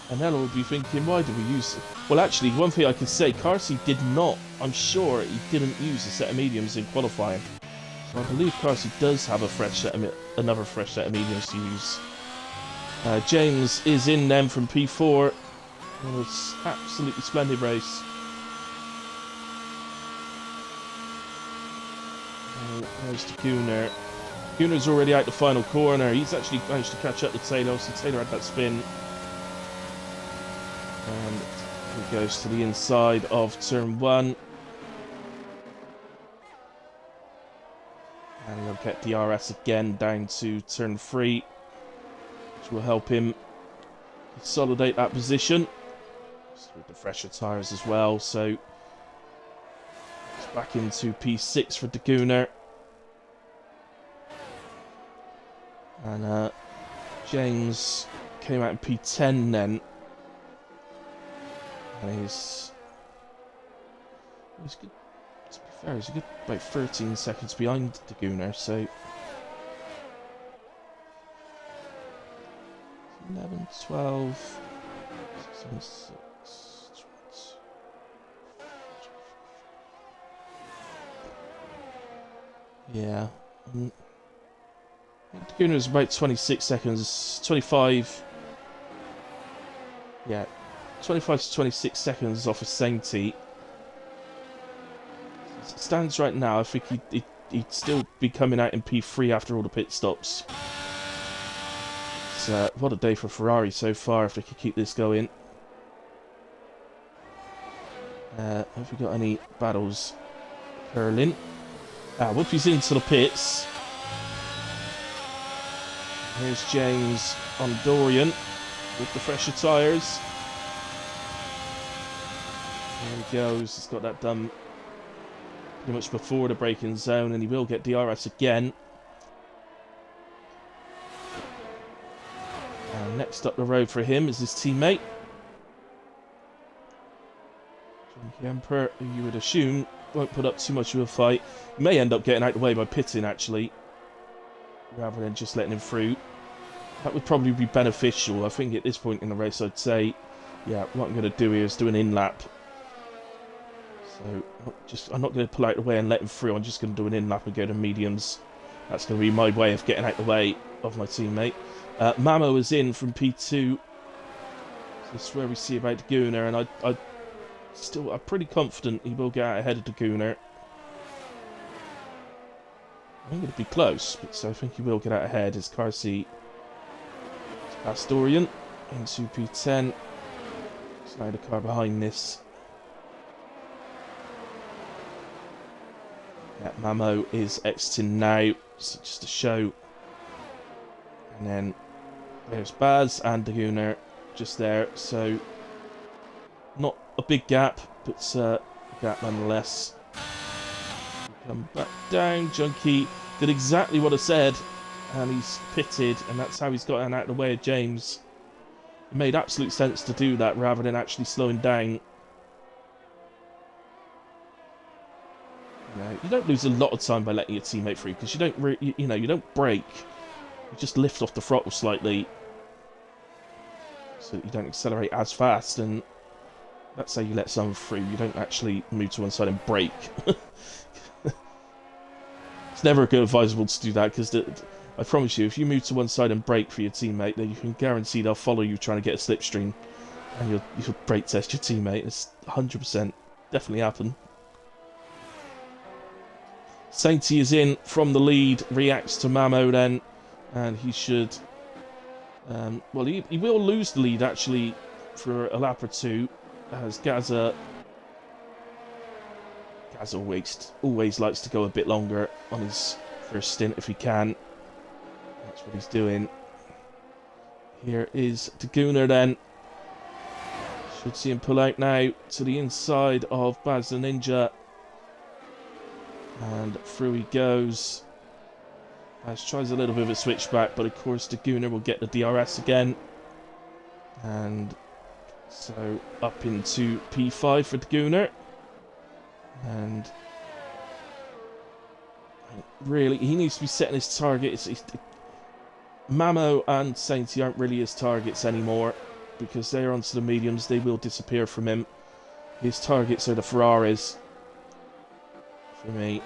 And then I'll be thinking, why do we use... Well, actually, one thing I can say, Carsey did not, I'm sure he didn't use a set of mediums in qualifying. So I believe Carsey does have another fresh set of mediums to use. James is in then from P4. It was an absolutely splendid race. There's the Gunnar. Gunnar's already out the final corner. He's actually managed to catch up to Taylor. So Taylor had that spin. And he goes to the inside of turn 1. And he'll get DRS again down to turn 3, which will help him consolidate that position. With the fresher tyres as well, so it's back into P6 for Daguna. And James came out in P10 then. And he's good. To be fair, he's a good about 13 seconds behind Daguna, so 11, 12, 16, Yeah. Daguna was about 26 seconds, 25. Yeah, 25 to 26 seconds off of Sainty. As it stands right now, I think he'd still be coming out in P3 after all the pit stops. So, what a day for Ferrari so far if they could keep this going. Have we got any battles hurling? Whoopi's into the pits. Here's James on Dorian with the fresher tyres. There he goes. He's got that done pretty much before the braking zone, and he will get DRS again. And next up the road for him is his teammate, Johnny Emperor, who you would assume won't put up too much of a fight. He may end up getting out of the way by pitting, actually, rather than just letting him through. That would probably be beneficial. I think at this point in the race, I'd say, yeah, what I'm going to do here is do an in-lap. So, I'm not going to pull out the way and let him through. I'm just going to do an in-lap and go to mediums. That's going to be my way of getting out the way of my teammate. Mamo is in from P2. So this is where we see about Daguna, and I'm pretty confident he will get out ahead of Daguna. I'm going to be close, but so I think he will get out ahead as Carsey past Dorian into P10. It's now the car behind this. Yeah, Mamo is exiting now, so just to show. And then there's Baz and Daguna just there, so not a big gap, but a gap nonetheless. Come back down. Junkie did exactly what I said, and he's pitted, and that's how he's gotten out of the way of James. It made absolute sense to do that rather than actually slowing down. You don't lose a lot of time by letting your teammate through, because you don't, you don't brake. You just lift off the throttle slightly, so that you don't accelerate as fast. And that's how you let someone through. You don't actually move to one side and brake. It's never advisable to do that, because I promise you, if you move to one side and brake for your teammate, then you can guarantee they'll follow you trying to get a slipstream, and you'll brake test your teammate. It's 100% definitely happen. Sainty is in from the lead, reacts to Mamo then, and he should... well, he will lose the lead, actually, for a lap or two, as Gaza always likes to go a bit longer on his first stint if he can. That's what he's doing. Here is Daguna then. Should see him pull out now to the inside of Baz the Ninja. And through he goes. Baz tries a little bit of a switchback, but of course Daguna will get the DRS again. And so up into P5 for Daguna. And really, he needs to be setting his targets. Mamo and Sainty aren't really his targets anymore, because they're onto the mediums. They will disappear from him. His targets are the Ferraris for me.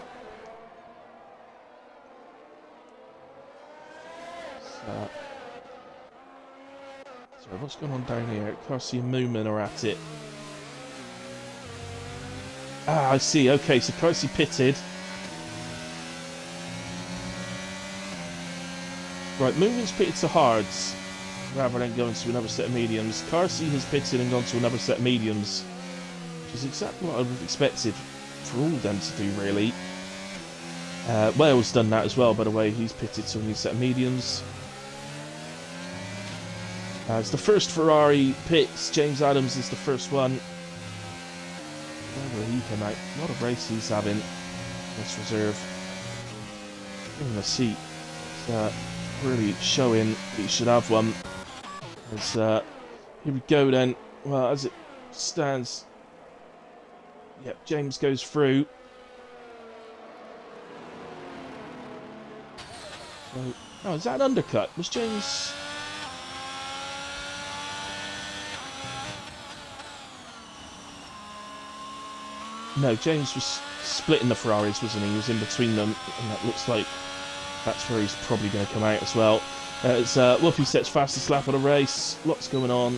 So what's going on down here? Carsey and Moomin are at it. Ah, I see. Okay, so Carsey pitted. Right, Moomin's pitted to hards rather than going to another set of mediums. Carsey has pitted and gone to another set of mediums, which is exactly what I would have expected for all of them to do, really. Wales done that as well, by the way. He's pitted to a new set of mediums. It's the first Ferrari pits. James Adams is the first one. Where will he come out? A lot of race he's having. Let's reserve. Give him a seat. It's really showing that he should have one. As, here we go then. Well, as it stands, yep, James goes through. So, oh, is that an undercut? Was James... No, James was splitting the Ferraris, wasn't he? He was in between them, and that looks like that's where he's probably going to come out as well. It's Whoopi sets fastest lap of the race. Lots going on.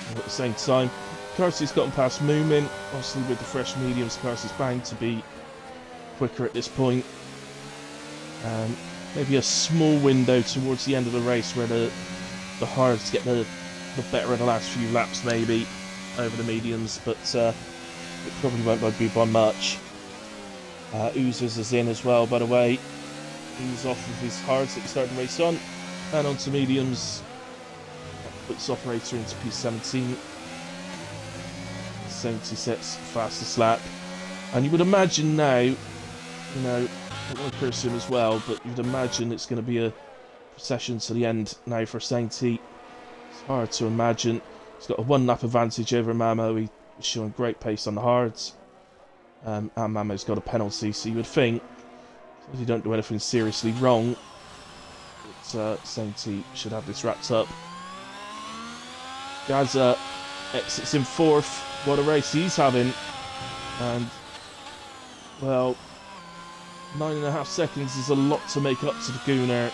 And at the same time, Carsey's gotten past Moomin. Obviously, with the fresh mediums, Carsey's bound to be quicker at this point. Maybe a small window towards the end of the race where the hards get the better of the last few laps, maybe over the mediums, but it probably won't be by much. Oozers is in as well, by the way. He's off of his hards that he started the race on, and onto mediums. Puts operator into P17. 70 sets fastest lap, and you would imagine now, you know, I don't want to curse him as well, but you'd imagine it's going to be a procession to the end now for Sainty. It's hard to imagine. He's got a 1 lap advantage over Mamo. He's showing great pace on the hards, and Mamo's got a penalty, so you would think if you don't do anything seriously wrong, Sainty should have this wrapped up. Gaza exits in 4th. What a race he's having, and well, 9.5 seconds is a lot to make up to the Gooner.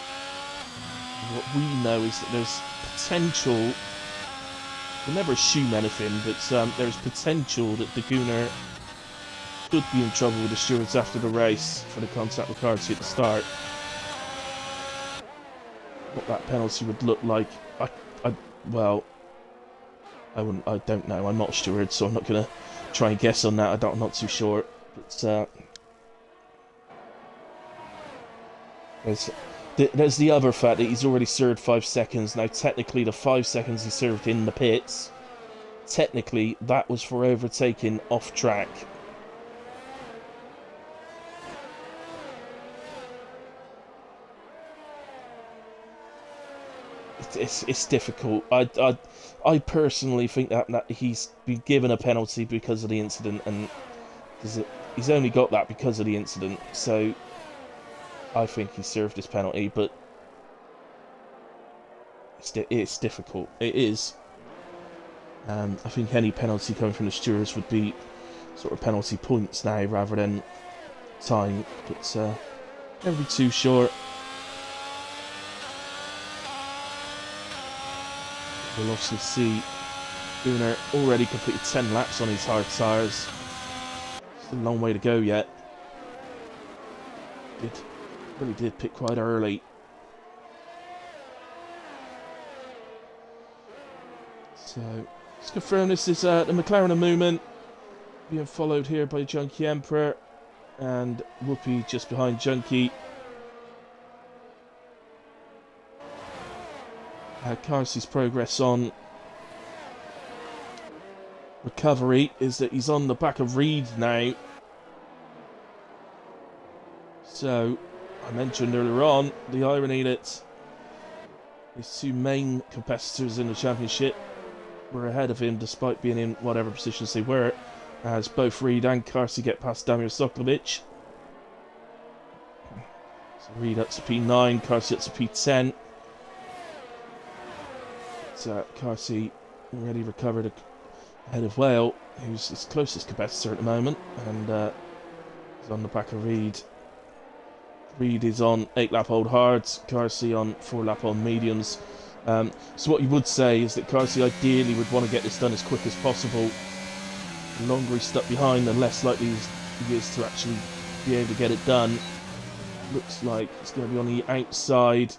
What we know is that there's potential. We'll never assume anything, but there is potential that the Gooner could be in trouble with the stewards after the race for the contact with Carty at the start. What that penalty would look like, I don't know. I'm not a steward, so I'm not going to try and guess on that. I'm not too sure. But there's the other fact that he's already served 5 seconds. Now, technically, the 5 seconds he served in the pits, technically, that was for overtaking off track. It's difficult. I personally think that he's been given a penalty because of the incident, and he's only got that because of the incident. So I think he served his penalty, but it's difficult. It is. I think any penalty coming from the stewards would be sort of penalty points now rather than time, but never be too short. We'll obviously see Gunnar already completed 10 laps on his hard tyres. Still a long way to go yet. Really did pick quite early. So let's confirm this is the McLaren movement, being followed here by Junkie Emperor and Whoopi just behind Junkie. Carsey's progress on recovery is that he's on the back of Reed now. So, I mentioned earlier on the irony that his 2 main competitors in the championship were ahead of him despite being in whatever positions they were, as both Reed and Carsey get past Damir Soklovic. So Reed up to P9, Carsey up to P10. Carsey already recovered ahead of Whale, who's his closest competitor at the moment, and is on the back of Reed. Reed is on 8-lap-old hards, Carsey on 4-lap-old mediums. So what you would say is that Carsey ideally would want to get this done as quick as possible. The longer he's stuck behind, the less likely he is to actually be able to get it done. Looks like it's going to be on the outside,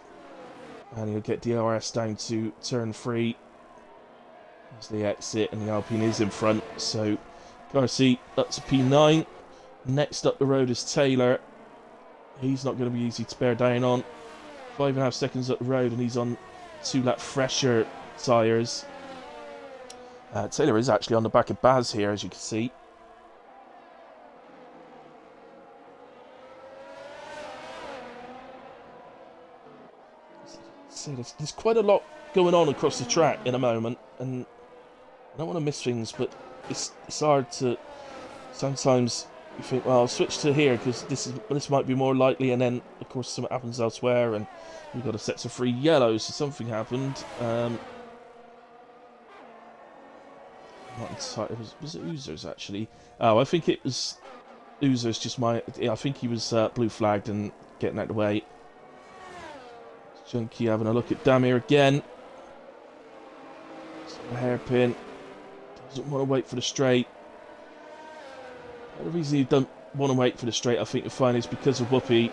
and he'll get DRS down to turn 3 as they exit, and the Alpine is in front. So Carsey up to P9. Next up the road is Taylor. He's not going to be easy to bear down on. 5.5 seconds up the road, and he's on 2-lap fresher tyres. Taylor is actually on the back of Baz here, as you can see. So there's quite a lot going on across the track in a moment, and I don't want to miss things, but it's hard to sometimes. You think, well, I'll switch to here because this might be more likely, and then of course something happens elsewhere, and we've got a set of 3 yellows, so something happened. Not entirely, was it Oozers actually? Oh, I think it was Loser's just my... Yeah, I think he was blue flagged and getting out of the way. Junkie having a look at Damir again. A hairpin. Doesn't want to wait for the straight. The reason he don't want to wait for the straight, I think you'll find, is because of Whoopi.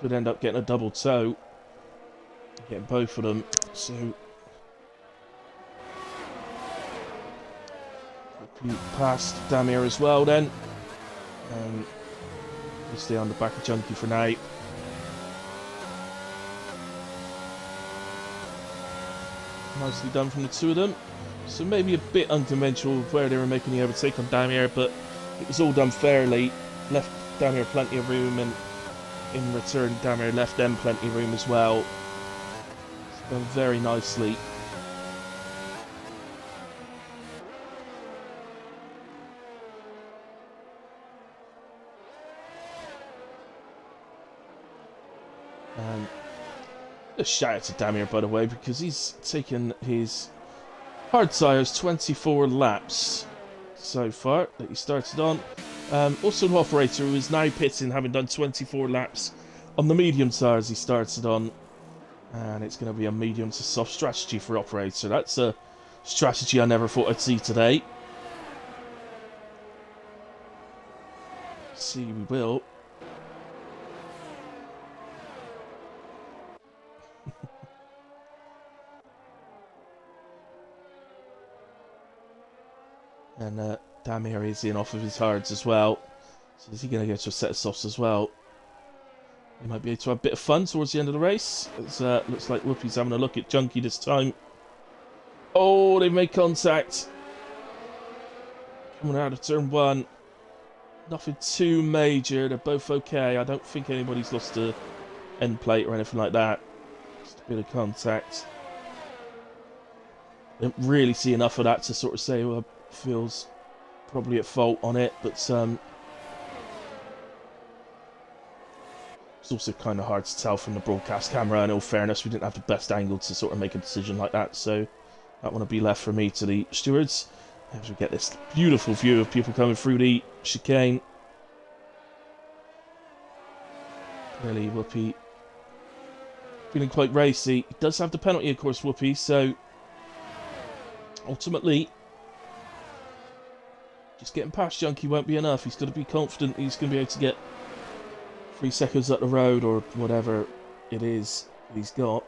Could end up getting a double toe. Getting both of them. So Whoopi past Damir as well then. We'll stay on the back of Junkie for now. Nicely done from the two of them. So maybe a bit unconventional where they were making the overtake on Damir, but it was all done fairly. Left Damir plenty of room, and in return Damir left them plenty of room as well. It's done very nicely. A shout out to Damir, by the way, because he's taken his hard tires 24 laps so far that he started on. Also the operator, who is now pitting, having done 24 laps on the medium tires he started on. And it's going to be a medium to soft strategy for operator. That's a strategy I never thought I'd see today. See, we will. And Damir is in off of his hards as well. So is he going to go to a set of softs as well? He might be able to have a bit of fun towards the end of the race. It looks like Whoopi's having a look at Junkie this time. Oh, they've made contact. Coming out of turn one. Nothing too major. They're both okay. I don't think anybody's lost a end plate or anything like that. Just a bit of contact. Didn't really see enough of that to sort of say, well, feels probably at fault on it, but it's also kind of hard to tell from the broadcast camera. In all fairness, we didn't have the best angle to sort of make a decision like that, so that one will be left for me to the stewards as we get this beautiful view of people coming through the chicane. Really, Whoopi feeling quite racy. He does have the penalty, of course, Whoopi, so ultimately just getting past Junkie won't be enough. He's got to be confident he's going to be able to get 3 seconds up the road or whatever it is that he's got.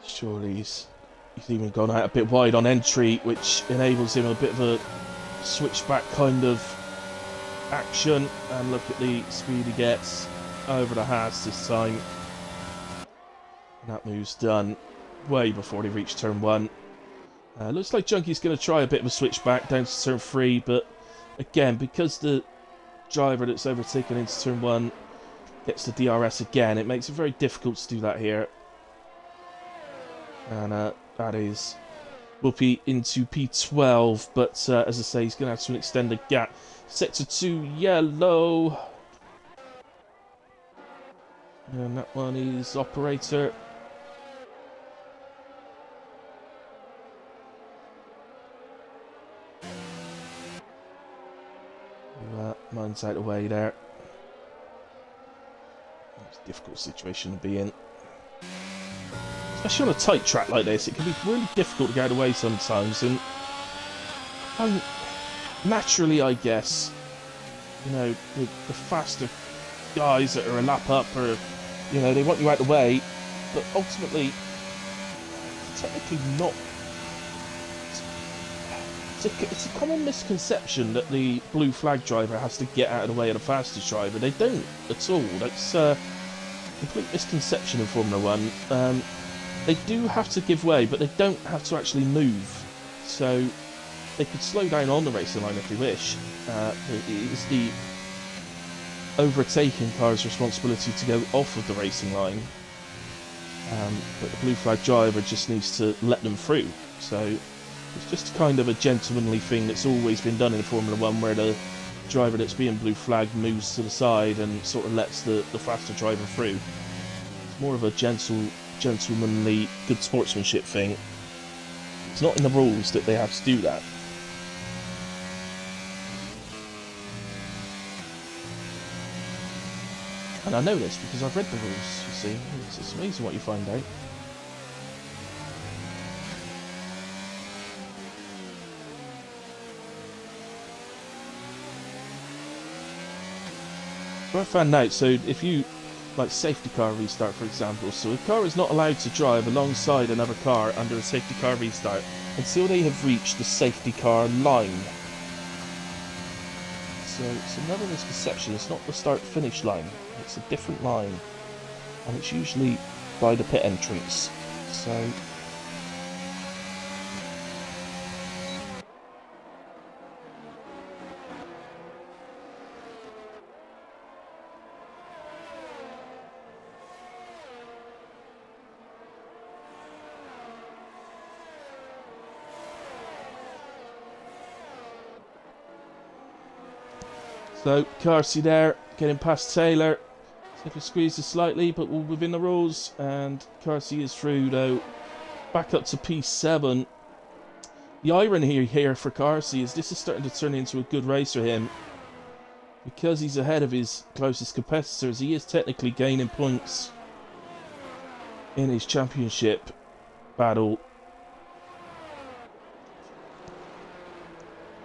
Surely he's even gone out a bit wide on entry, which enables him a bit of a switchback kind of action. And look at the speed he gets over the Haas this time. And that move's done way before they reach turn one. Looks like Junkie's going to try a bit of a switchback down to turn 3, but again, because the driver that's overtaken into turn 1 gets the DRS again, it makes it very difficult to do that here. And that is Whoopi into P12, but as I say, he's going to have to extend the gap. Sector 2 yellow. And that one is operator. Mine's out of the way there. It's a difficult situation to be in. Especially on a tight track like this, it can be really difficult to get away sometimes. And naturally, I guess, you know, the faster guys that are a lap up are, you know, they want you out of the way, but ultimately, technically not. It's a common misconception that the blue flag driver has to get out of the way of the fastest driver. They don't at all. That's a complete misconception in Formula 1. They do have to give way, but they don't have to actually move. So they could slow down on the racing line if they wish. It is the overtaking car's responsibility to go off of the racing line. But the blue flag driver just needs to let them through. So it's just kind of a gentlemanly thing that's always been done in Formula 1, where the driver that's being blue flagged moves to the side and sort of lets the faster driver through. It's more of a gentlemanly, good sportsmanship thing. It's not in the rules that they have to do that. And I know this because I've read the rules, you see. It's amazing what you find out. What I found out, so if you, like safety car restart for example, so a car is not allowed to drive alongside another car under a safety car restart until they have reached the safety car line. So it's another misconception, it's not the start-finish line, it's a different line. And it's usually by the pit entrance. So Carsey there, getting past Taylor. See if he squeezes slightly, but we're within the rules. And Carsey is through though. Back up to P7. The irony here for Carsey is this is starting to turn into a good race for him. Because he's ahead of his closest competitors, he is technically gaining points in his championship battle.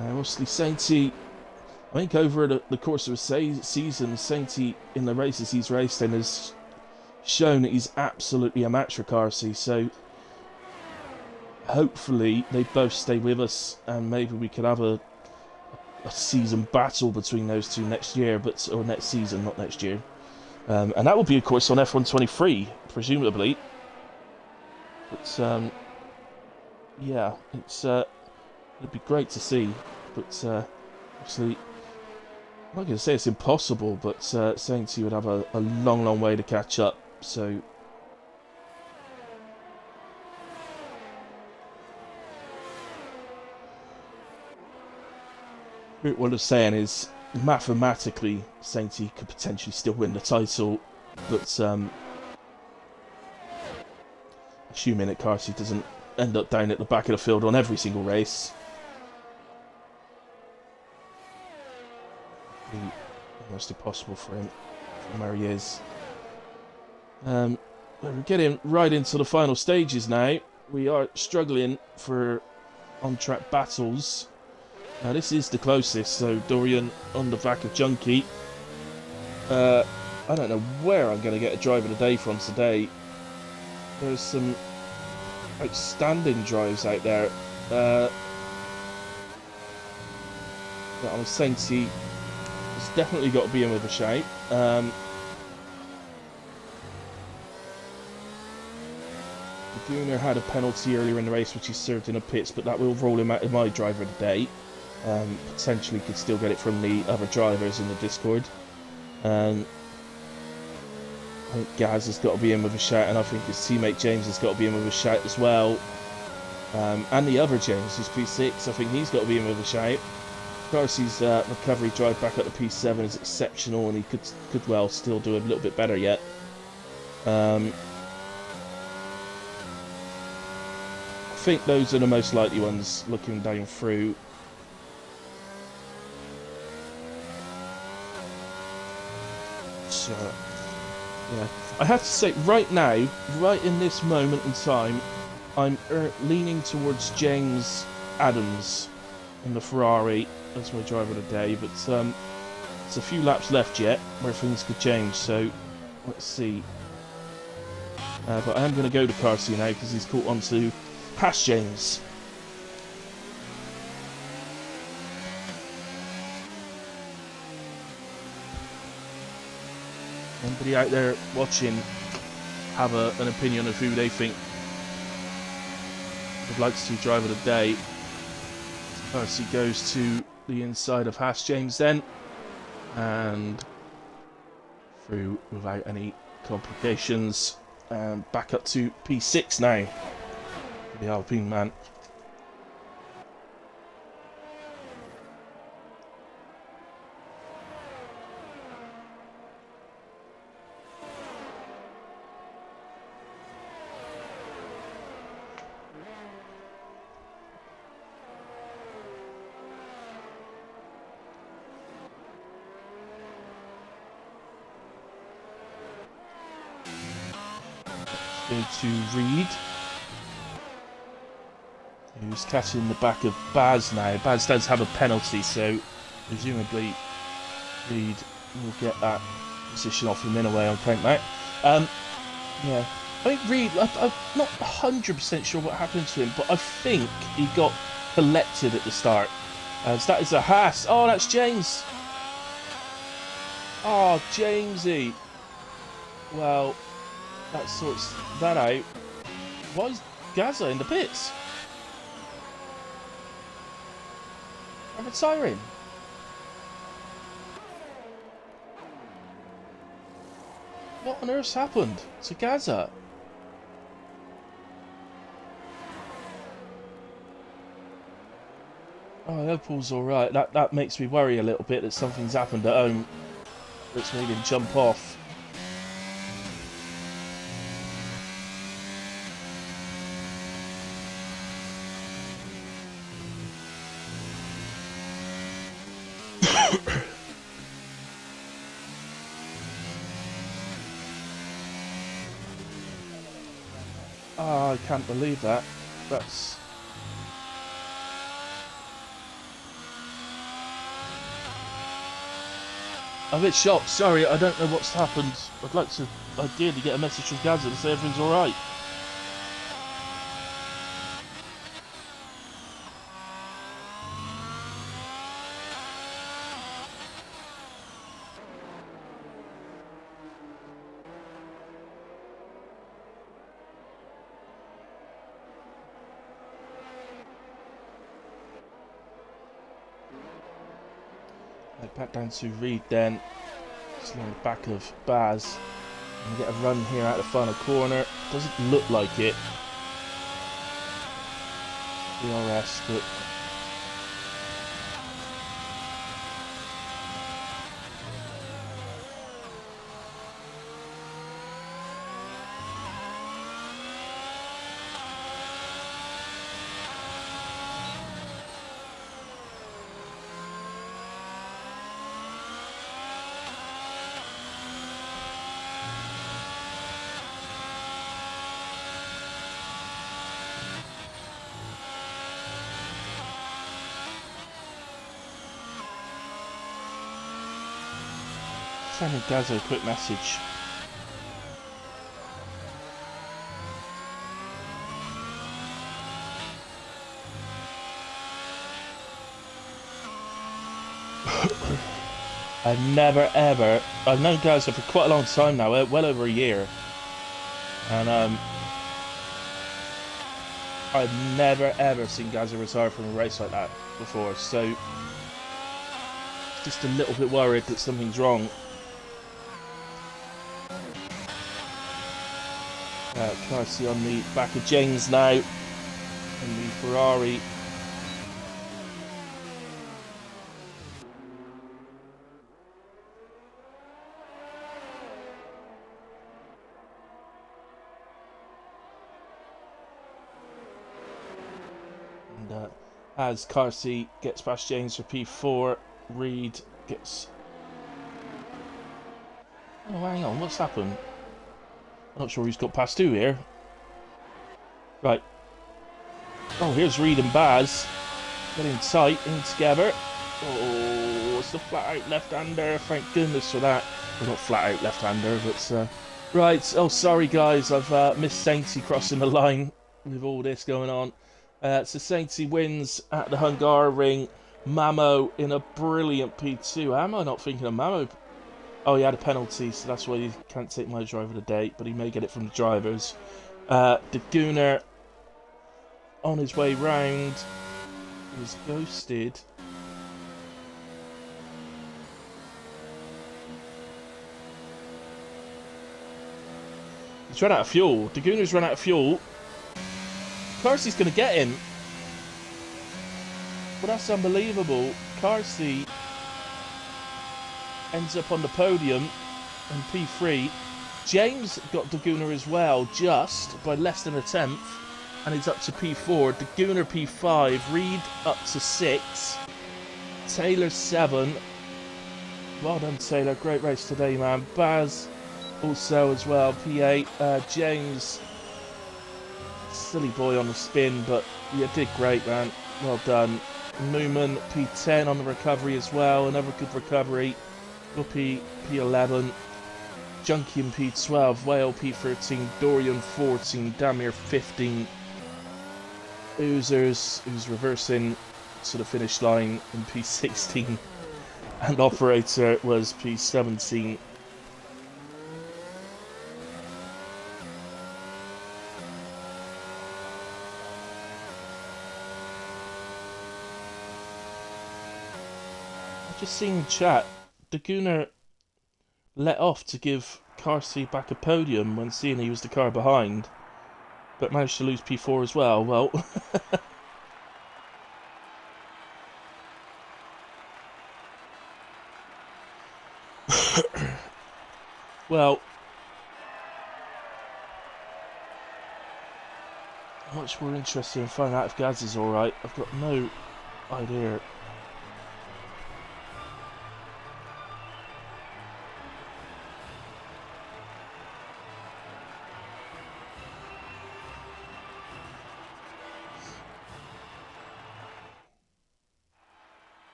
Obviously Sainty, I think over the course of a season, Sainty in the races he's raced in has shown that he's absolutely a match for Carsey, so hopefully they both stay with us and maybe we could have a season battle between those two next year, or next season, not next year. And that will be of course on F1-23, presumably. But yeah, it'd be great to see, but obviously I'm not going to say it's impossible, but Sainty would have a long way to catch up, so what I'm saying is mathematically Sainty could potentially still win the title, but assuming that Carsey doesn't end up down at the back of the field on every single race, be almost impossible for him from where he is. We're getting right into the final stages now. We are struggling for on-track battles. Now this is the closest, so Dorian on the back of Junkie. I don't know where I'm going to get a driver of the day from today. There's some outstanding drives out there. I'm saying it's definitely got to be in with a shout. Gunnar had a penalty earlier in the race which he served in a pits, but that will roll him out of my driver of the day. Potentially could still get it from the other drivers in the Discord. I think Gaz has got to be in with a shout, and I think his teammate James has got to be in with a shout as well. And the other James, who's P6, I think he's got to be in with a shout. Carsey's recovery drive back up to P7 is exceptional, and he could well still do a little bit better yet. I think those are the most likely ones looking down through. So, yeah, I have to say, right now, right in this moment in time, I'm leaning towards James Adams in the Ferrari as my driver of the day, but there's a few laps left yet where things could change, so let's see. But I am going to go to Carsey now because he's caught on to past James. Anybody out there watching have an opinion of who they think would like to see driver of the day? Carsey goes to the inside of Haas James then, and through without any complications, and back up to P6 now for the Alpine man. Go to Reed, who's catching the back of Baz now. Baz does have a penalty, so presumably Reed will get that position off him in a way on count now. Yeah, I think Reed, I'm not 100% sure what happened to him, but I think he got collected at the start. So that is a Haas. Oh, that's James. Oh, Jamesy. Well, that sorts that out. Why is Gaza in the pits? I'm retiring. What on earth's happened to Gaza? Oh, I hope all's alright. That makes me worry a little bit that something's happened at home that's made him jump off. Oh, I can't believe that. That's... I'm a bit shocked. Sorry, I don't know what's happened. I'd like to ideally get a message from Gaza to say everything's alright. Back down to Reed then. Just on the back of Baz. And we get a run here out the final corner. Doesn't look like it. DRS, but... Sending Gaza a quick message. I've known Gaza for quite a long time now, well over a year. And I've never ever seen Gaza retire from a race like that before, so just a little bit worried that something's wrong. Carty on the back of James now, and the Ferrari. And as Carty gets past James for P4, Reed gets... Oh, hang on, what's happened? I'm not sure who's got past two here. Right. Oh, here's Reed and Baz. Getting tight, in together. Oh, it's the flat-out left-hander. Thank goodness for that. Well, not flat-out left-hander, but... Right. Oh, sorry, guys. I've missed Sainty crossing the line with all this going on. So Sainty wins at the Hungaroring. Mamo in a brilliant P2. Am I not thinking of Mamo? Oh, he had a penalty, so that's why he can't take my driver of the day, but he may get it from the drivers. The Gooner on his way round was ghosted. He's run out of fuel. The Gooner's run out of fuel. Carsy's going to get him. Well, that's unbelievable. Carsey ends up on the podium in P3. James got Daguna as well, just by less than a tenth, and he's up to P4. Daguna P5, Reed up to 6, Taylor 7. Well done, Taylor. Great race today, man. Baz also as well, P8. James silly boy on the spin, but you did great, man. Well done. Newman P10 on the recovery as well. Another good recovery. Whoopi P11. Junkian P12. Whale P13. Dorian 14. Damir 15. Oozers, who's reversing to the finish line in P16. And Operator was P17. I've just seen in chat, Daguna let off to give Carsey back a podium when seeing he was the car behind, but managed to lose P4 as well. Well, well, much more interested in finding out if Gaz is alright. I've got no idea.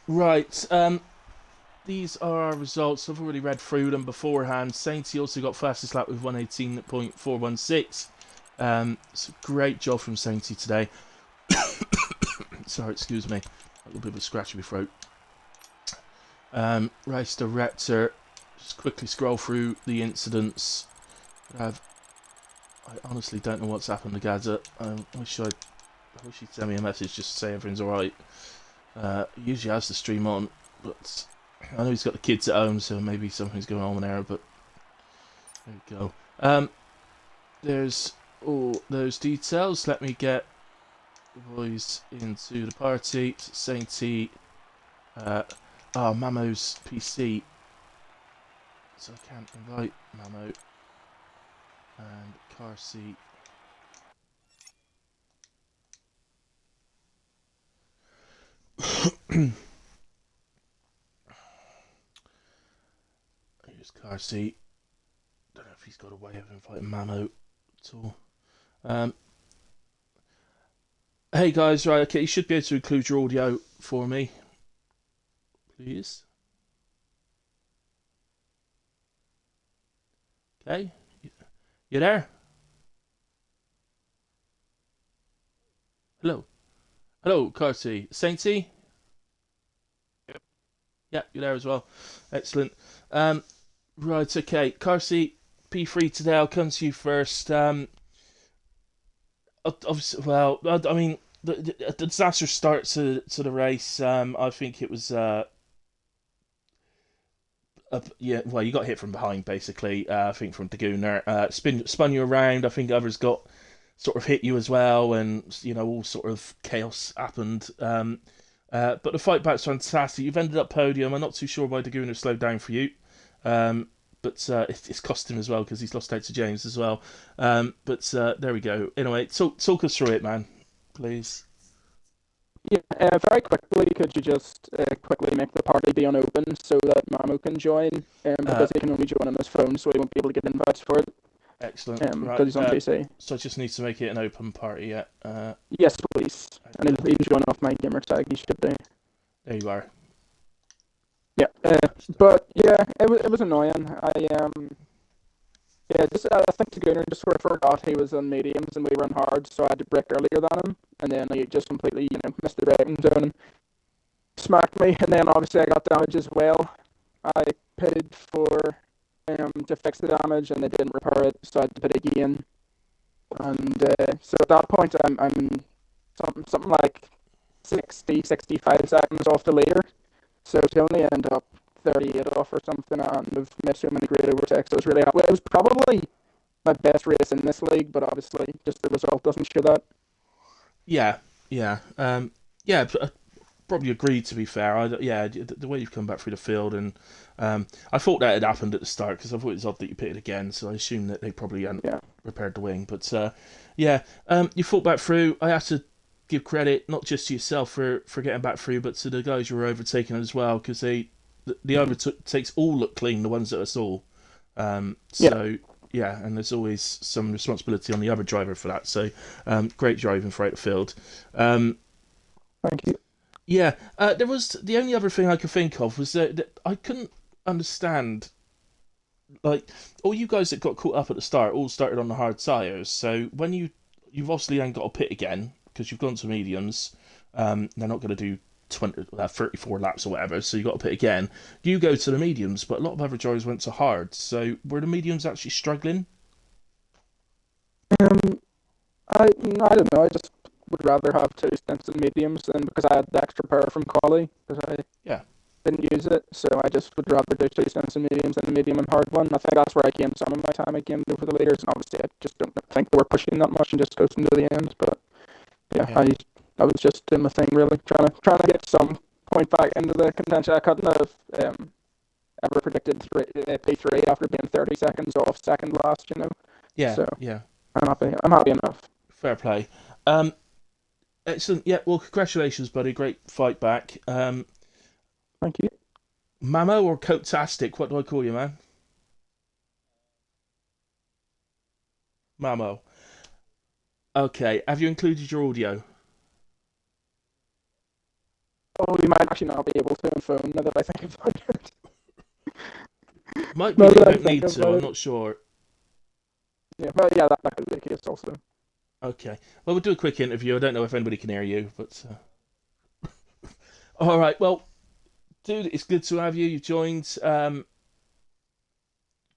Right, these are our results. I've already read through them beforehand. Sainty also got fastest lap with 118.416. So great job from Sainty today. Sorry, excuse me. A little bit of a scratch in my throat. Race Director. Just quickly scroll through the incidents. I honestly don't know what's happened to Gadget. I wish he'd send me a message just to say everything's alright. He usually has the stream on, but I know he's got the kids at home, so maybe something's going on there, but there you go. There's all those details. Let me get the boys into the party. Sainty, Mamo's PC, so I can't invite Mamo, and Carsey. Here's Carsey. Don't know if he's got a way of inviting Mamo at all. Hey guys, right, okay, you should be able to include your audio for me, please. Okay, you there? Hello, Carsey. Sainty? Yep. Yeah, you're there as well. Excellent. Right, okay, Carsey, P3 today. I'll come to you first. Obviously, well, I mean, the disastrous start to the race. I think it was yeah. Well, you got hit from behind, basically. I think from Daguna. Spun you around. I think others got sort of hit you as well, and all sort of chaos happened. But the fight back's fantastic. You've ended up podium. I'm not too sure why Daguna slowed down for you. But it's cost him as well because he's lost out to James as well. But there we go. Anyway, talk us through it, man, please. Yeah, very quickly, could you just quickly make the party be unopened so that Mamo can join? Because he can only join on his phone, so he won't be able to get invites for it. Excellent. Because he's on PC. So I just need to make it an open party, yeah. Yes, please. And he'll join off my gamer tag. He should do. There you are. Yeah, but yeah, it was annoying. I think Daguna just sort of forgot he was on mediums and we were on hard, so I had to brake earlier than him, and then he just completely missed the braking zone and smacked me, and then obviously I got damage as well. I paid for to fix the damage and they didn't repair it, so I had to pay again. And so at that point I'm something like 65 seconds off the leader. So to only end up 38 off or something, and we've made so many great overtakes. I was really happy. It was probably my best race in this league, but obviously just the result doesn't show that. Yeah. Probably agreed. To be fair, the way you've come back through the field, and I thought that had happened at the start because I thought it was odd that you pitted again. So I assumed that they probably hadn't repaired the wing. But you fought back through. I had to give credit not just to yourself for getting back through, but to the guys who were overtaking as well, because the overtakes all look clean, the ones that I saw. So yeah, and there's always some responsibility on the other driver for that. So great driving throughout the field. Thank you. Yeah, there was the only other thing I could think of was that I couldn't understand. Like all you guys that got caught up at the start all started on the hard tyres. So when you've obviously then got to pit again because you've gone to mediums. They're not going to do 34 laps or whatever, so you got to pit again. You go to the mediums, but a lot of other drivers went to hard. So were the mediums actually struggling? I don't know. I just would rather have 2 stints in mediums than because I had the extra power from Collie because I didn't use it. So I just would rather do 2 stints in mediums than the medium and hard one. I think that's where I gained some of my time. I gained over the leaders, and obviously I just don't think they were pushing that much and just coasting to the end. But yeah. I was just doing my thing really, trying to get some point back into the contention. I couldn't have ever predicted P3 after being 30 seconds off second last. Yeah, So yeah. I'm happy enough. Fair play. Excellent. Yeah. Well, congratulations, buddy. Great fight back. Thank you. Mamo or Coat-tastic? What do I call you, man? Mamo. Okay. Have you included your audio? Oh, you might actually not be able to on phone now that I think about it. Might be No, that you that I don't think need to. about I'm it. not sure. Yeah, but yeah, that could be the case also. Okay. Well, we'll do a quick interview. I don't know if anybody can hear you, but all right. Well, dude, it's good to have you. You've joined.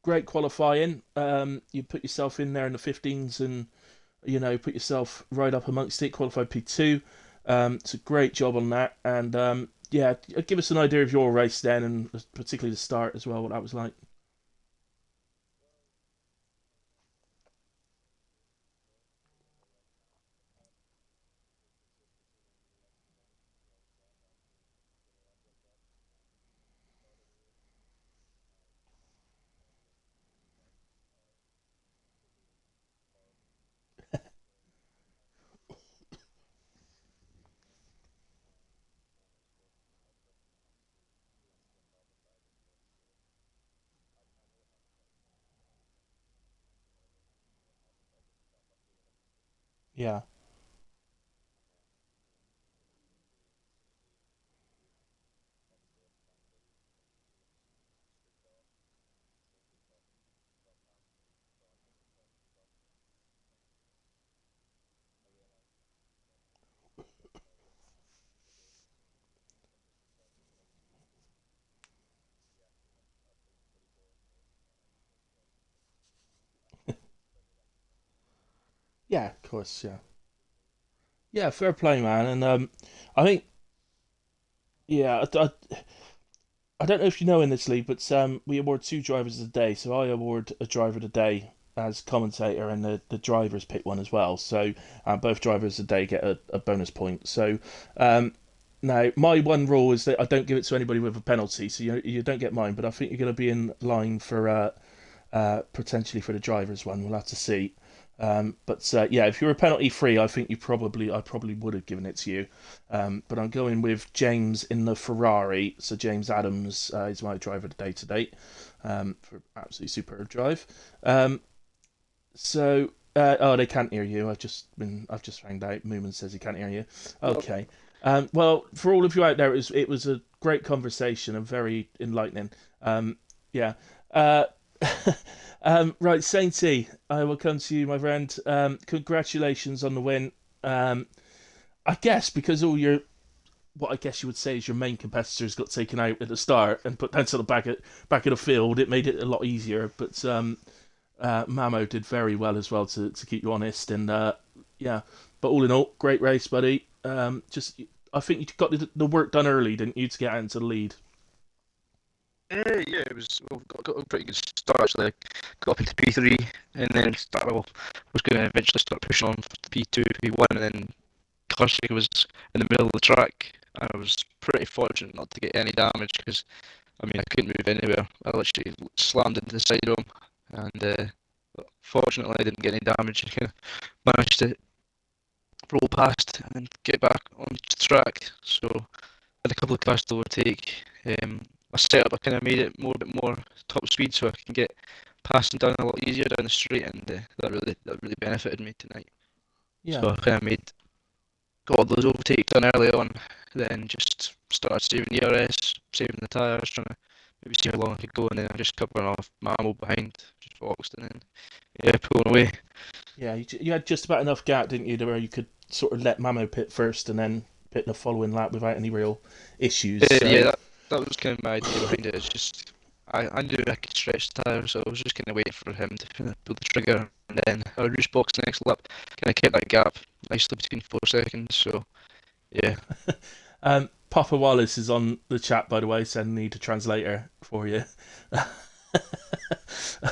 Great qualifying. You put yourself in there in the 15s, and put yourself right up amongst it. Qualified P2. It's a great job on that, and yeah, give us an idea of your race then, and particularly the start as well. What that was like. Yeah. Yeah, of course. Yeah. Yeah, fair play, man. And I think, yeah, I don't know if you know in this league, but we award 2 drivers of the day. So I award a driver of the day as commentator, and the drivers pick one as well. So both drivers of the day get a bonus point. So now my one rule is that I don't give it to anybody with a penalty. So you don't get mine, but I think you're going to be in line for potentially for the drivers one. We'll have to see. But yeah, if you're a penalty free, I think I probably would have given it to you. But I'm going with James in the Ferrari. So James Adams is my driver today to date for absolutely superb drive. So oh, they can't hear you. I've just found out. Moomin says he can't hear you. Okay. Well, for all of you out there, it was a great conversation and very enlightening. Yeah. Right, Sainty, I will come to you, my friend. Congratulations on the win. I guess because what I guess you would say is your main competitors got taken out at the start and put down to the back of the field, it made it a lot easier. But Mamo did very well as well to keep you honest, and yeah. But all in all, great race, buddy. I think you got the work done early, didn't you, to get out into the lead? Yeah, it was got a pretty good start actually. I got up into P3 and then was going to eventually start pushing on for P2, P1, and then Classic was in the middle of the track. I was pretty fortunate not to get any damage because I couldn't move anywhere. I literally slammed into the side of him, and fortunately I didn't get any damage. Managed to roll past and then get back on track. So had a couple of cars to overtake. My setup, I kind of made it a bit more top speed so I can get passing down a lot easier down the straight, and that really benefited me tonight. Yeah. So I kind of got all those overtakes done early on, then just started saving the ERS, saving the tyres, trying to maybe see how long I could go, and then I just kept running off my ammo behind, just boxed, and then pulling away. Yeah, you had just about enough gap, didn't you, to where you could sort of let Mamo pit first and then pit in the following lap without any real issues. So. Yeah, that was kind of my idea behind it. It's just I knew I could stretch the tyre, so I was just kind of waiting for him to kind of pull the trigger, and then I would just box the next lap, kind of kept that gap nicely between 4 seconds. So yeah. Papa Wallace is on the chat, by the way, saying need a translator for you.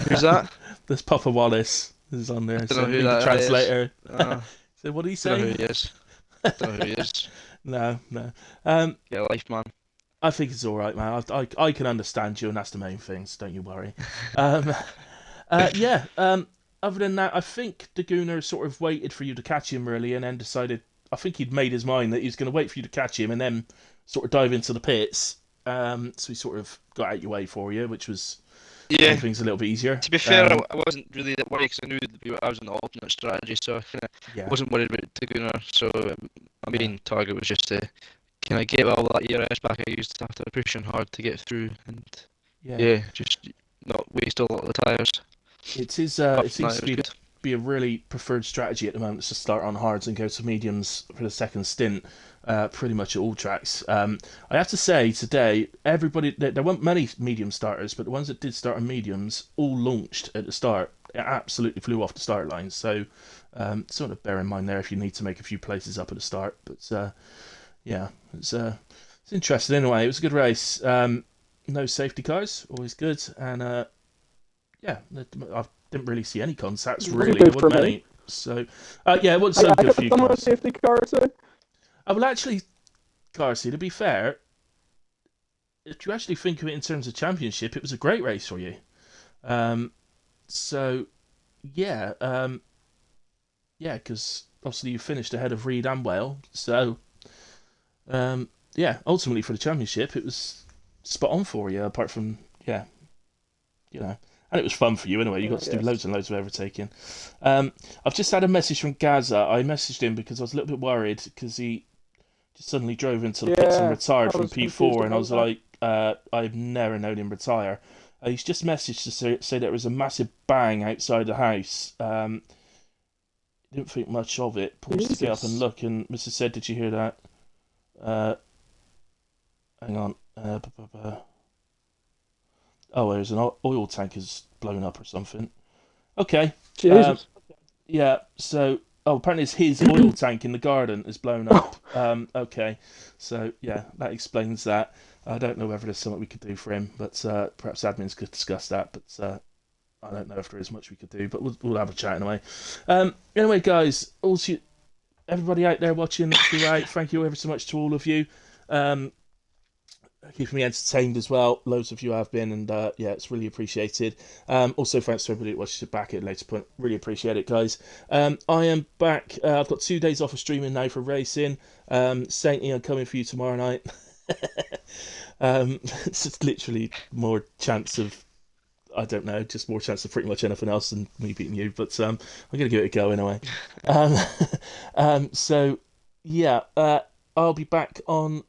Who's that? There's Papa Wallace is on there. I don't So know who need a that translator. is. So what do you I don't know say? who he is. I don't know who he is. No. Get a life, man. I think it's all right, man. I can understand you, and that's the main thing. So don't you worry. Other than that, I think the Gooner sort of waited for you to catch him really, and then decided. I think he'd made his mind that he was going to wait for you to catch him, and then sort of dive into the pits. So he sort of got out your way for you, which was made things a little bit easier. To be fair, I wasn't really that worried because I knew that I was on the alternate strategy, so I kind of wasn't worried about Taguna. So my main target was just to kind of get all that ERS back I used after pushing hard to get through, and just not waste a lot of the tyres. It seems to be a really preferred strategy at the moment to start on hards and go to mediums for the second stint, pretty much at all tracks. I have to say today, everybody there weren't many medium starters, but the ones that did start on mediums all launched at the start. It absolutely flew off the start line. So something to bear in mind there if you need to make a few places up at the start. But it's interesting anyway. It was a good race. No safety cars, always good, and I didn't really see any contacts really. There weren't many. So it wasn't so good for you guys. Safety car, so. Well, actually, Carsey, to be fair, if you actually think of it in terms of championship, it was a great race for you. Because obviously you finished ahead of Reed and Whale. So, ultimately for the championship, it was spot on for you. Apart from, and it was fun for you anyway. You got to do loads and loads of overtaking. I've just had a message from Gaza. I messaged him because I was a little bit worried because he just suddenly drove into the pits and retired from P4, and I was like, I've never known him retire. He's just messaged to say there was a massive bang outside the house. Didn't think much of it. Paused to get up and look, and Mrs. said, "Did you hear that?" Hang on. Oh, there's an oil tank is blown up or something. Okay. Jesus. So, apparently it's his oil tank in the garden is blown up. Okay. So, that explains that. I don't know whether there's something we could do for him, but perhaps admins could discuss that, but I don't know if there is much we could do, but we'll have a chat anyway. Anyway, guys, also, everybody out there watching throughout, thank you ever so much to all of you. Keeping me entertained as well. Loads of you have been, and it's really appreciated. Also, thanks to everybody that watches it back at a later point. Really appreciate it, guys. I am back. I've got 2 days off of streaming now for racing. Sainty, I'm coming for you tomorrow night. It's just literally more chance of, I don't know, just more chance of pretty much anything else than me beating you. But I'm going to give it a go anyway. I'll be back on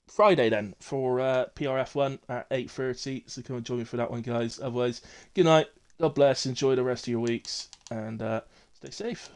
Friday then for PRF1 at 8:30. So come and join me for that one, guys. Otherwise, good night. God bless. Enjoy the rest of your weeks and stay safe.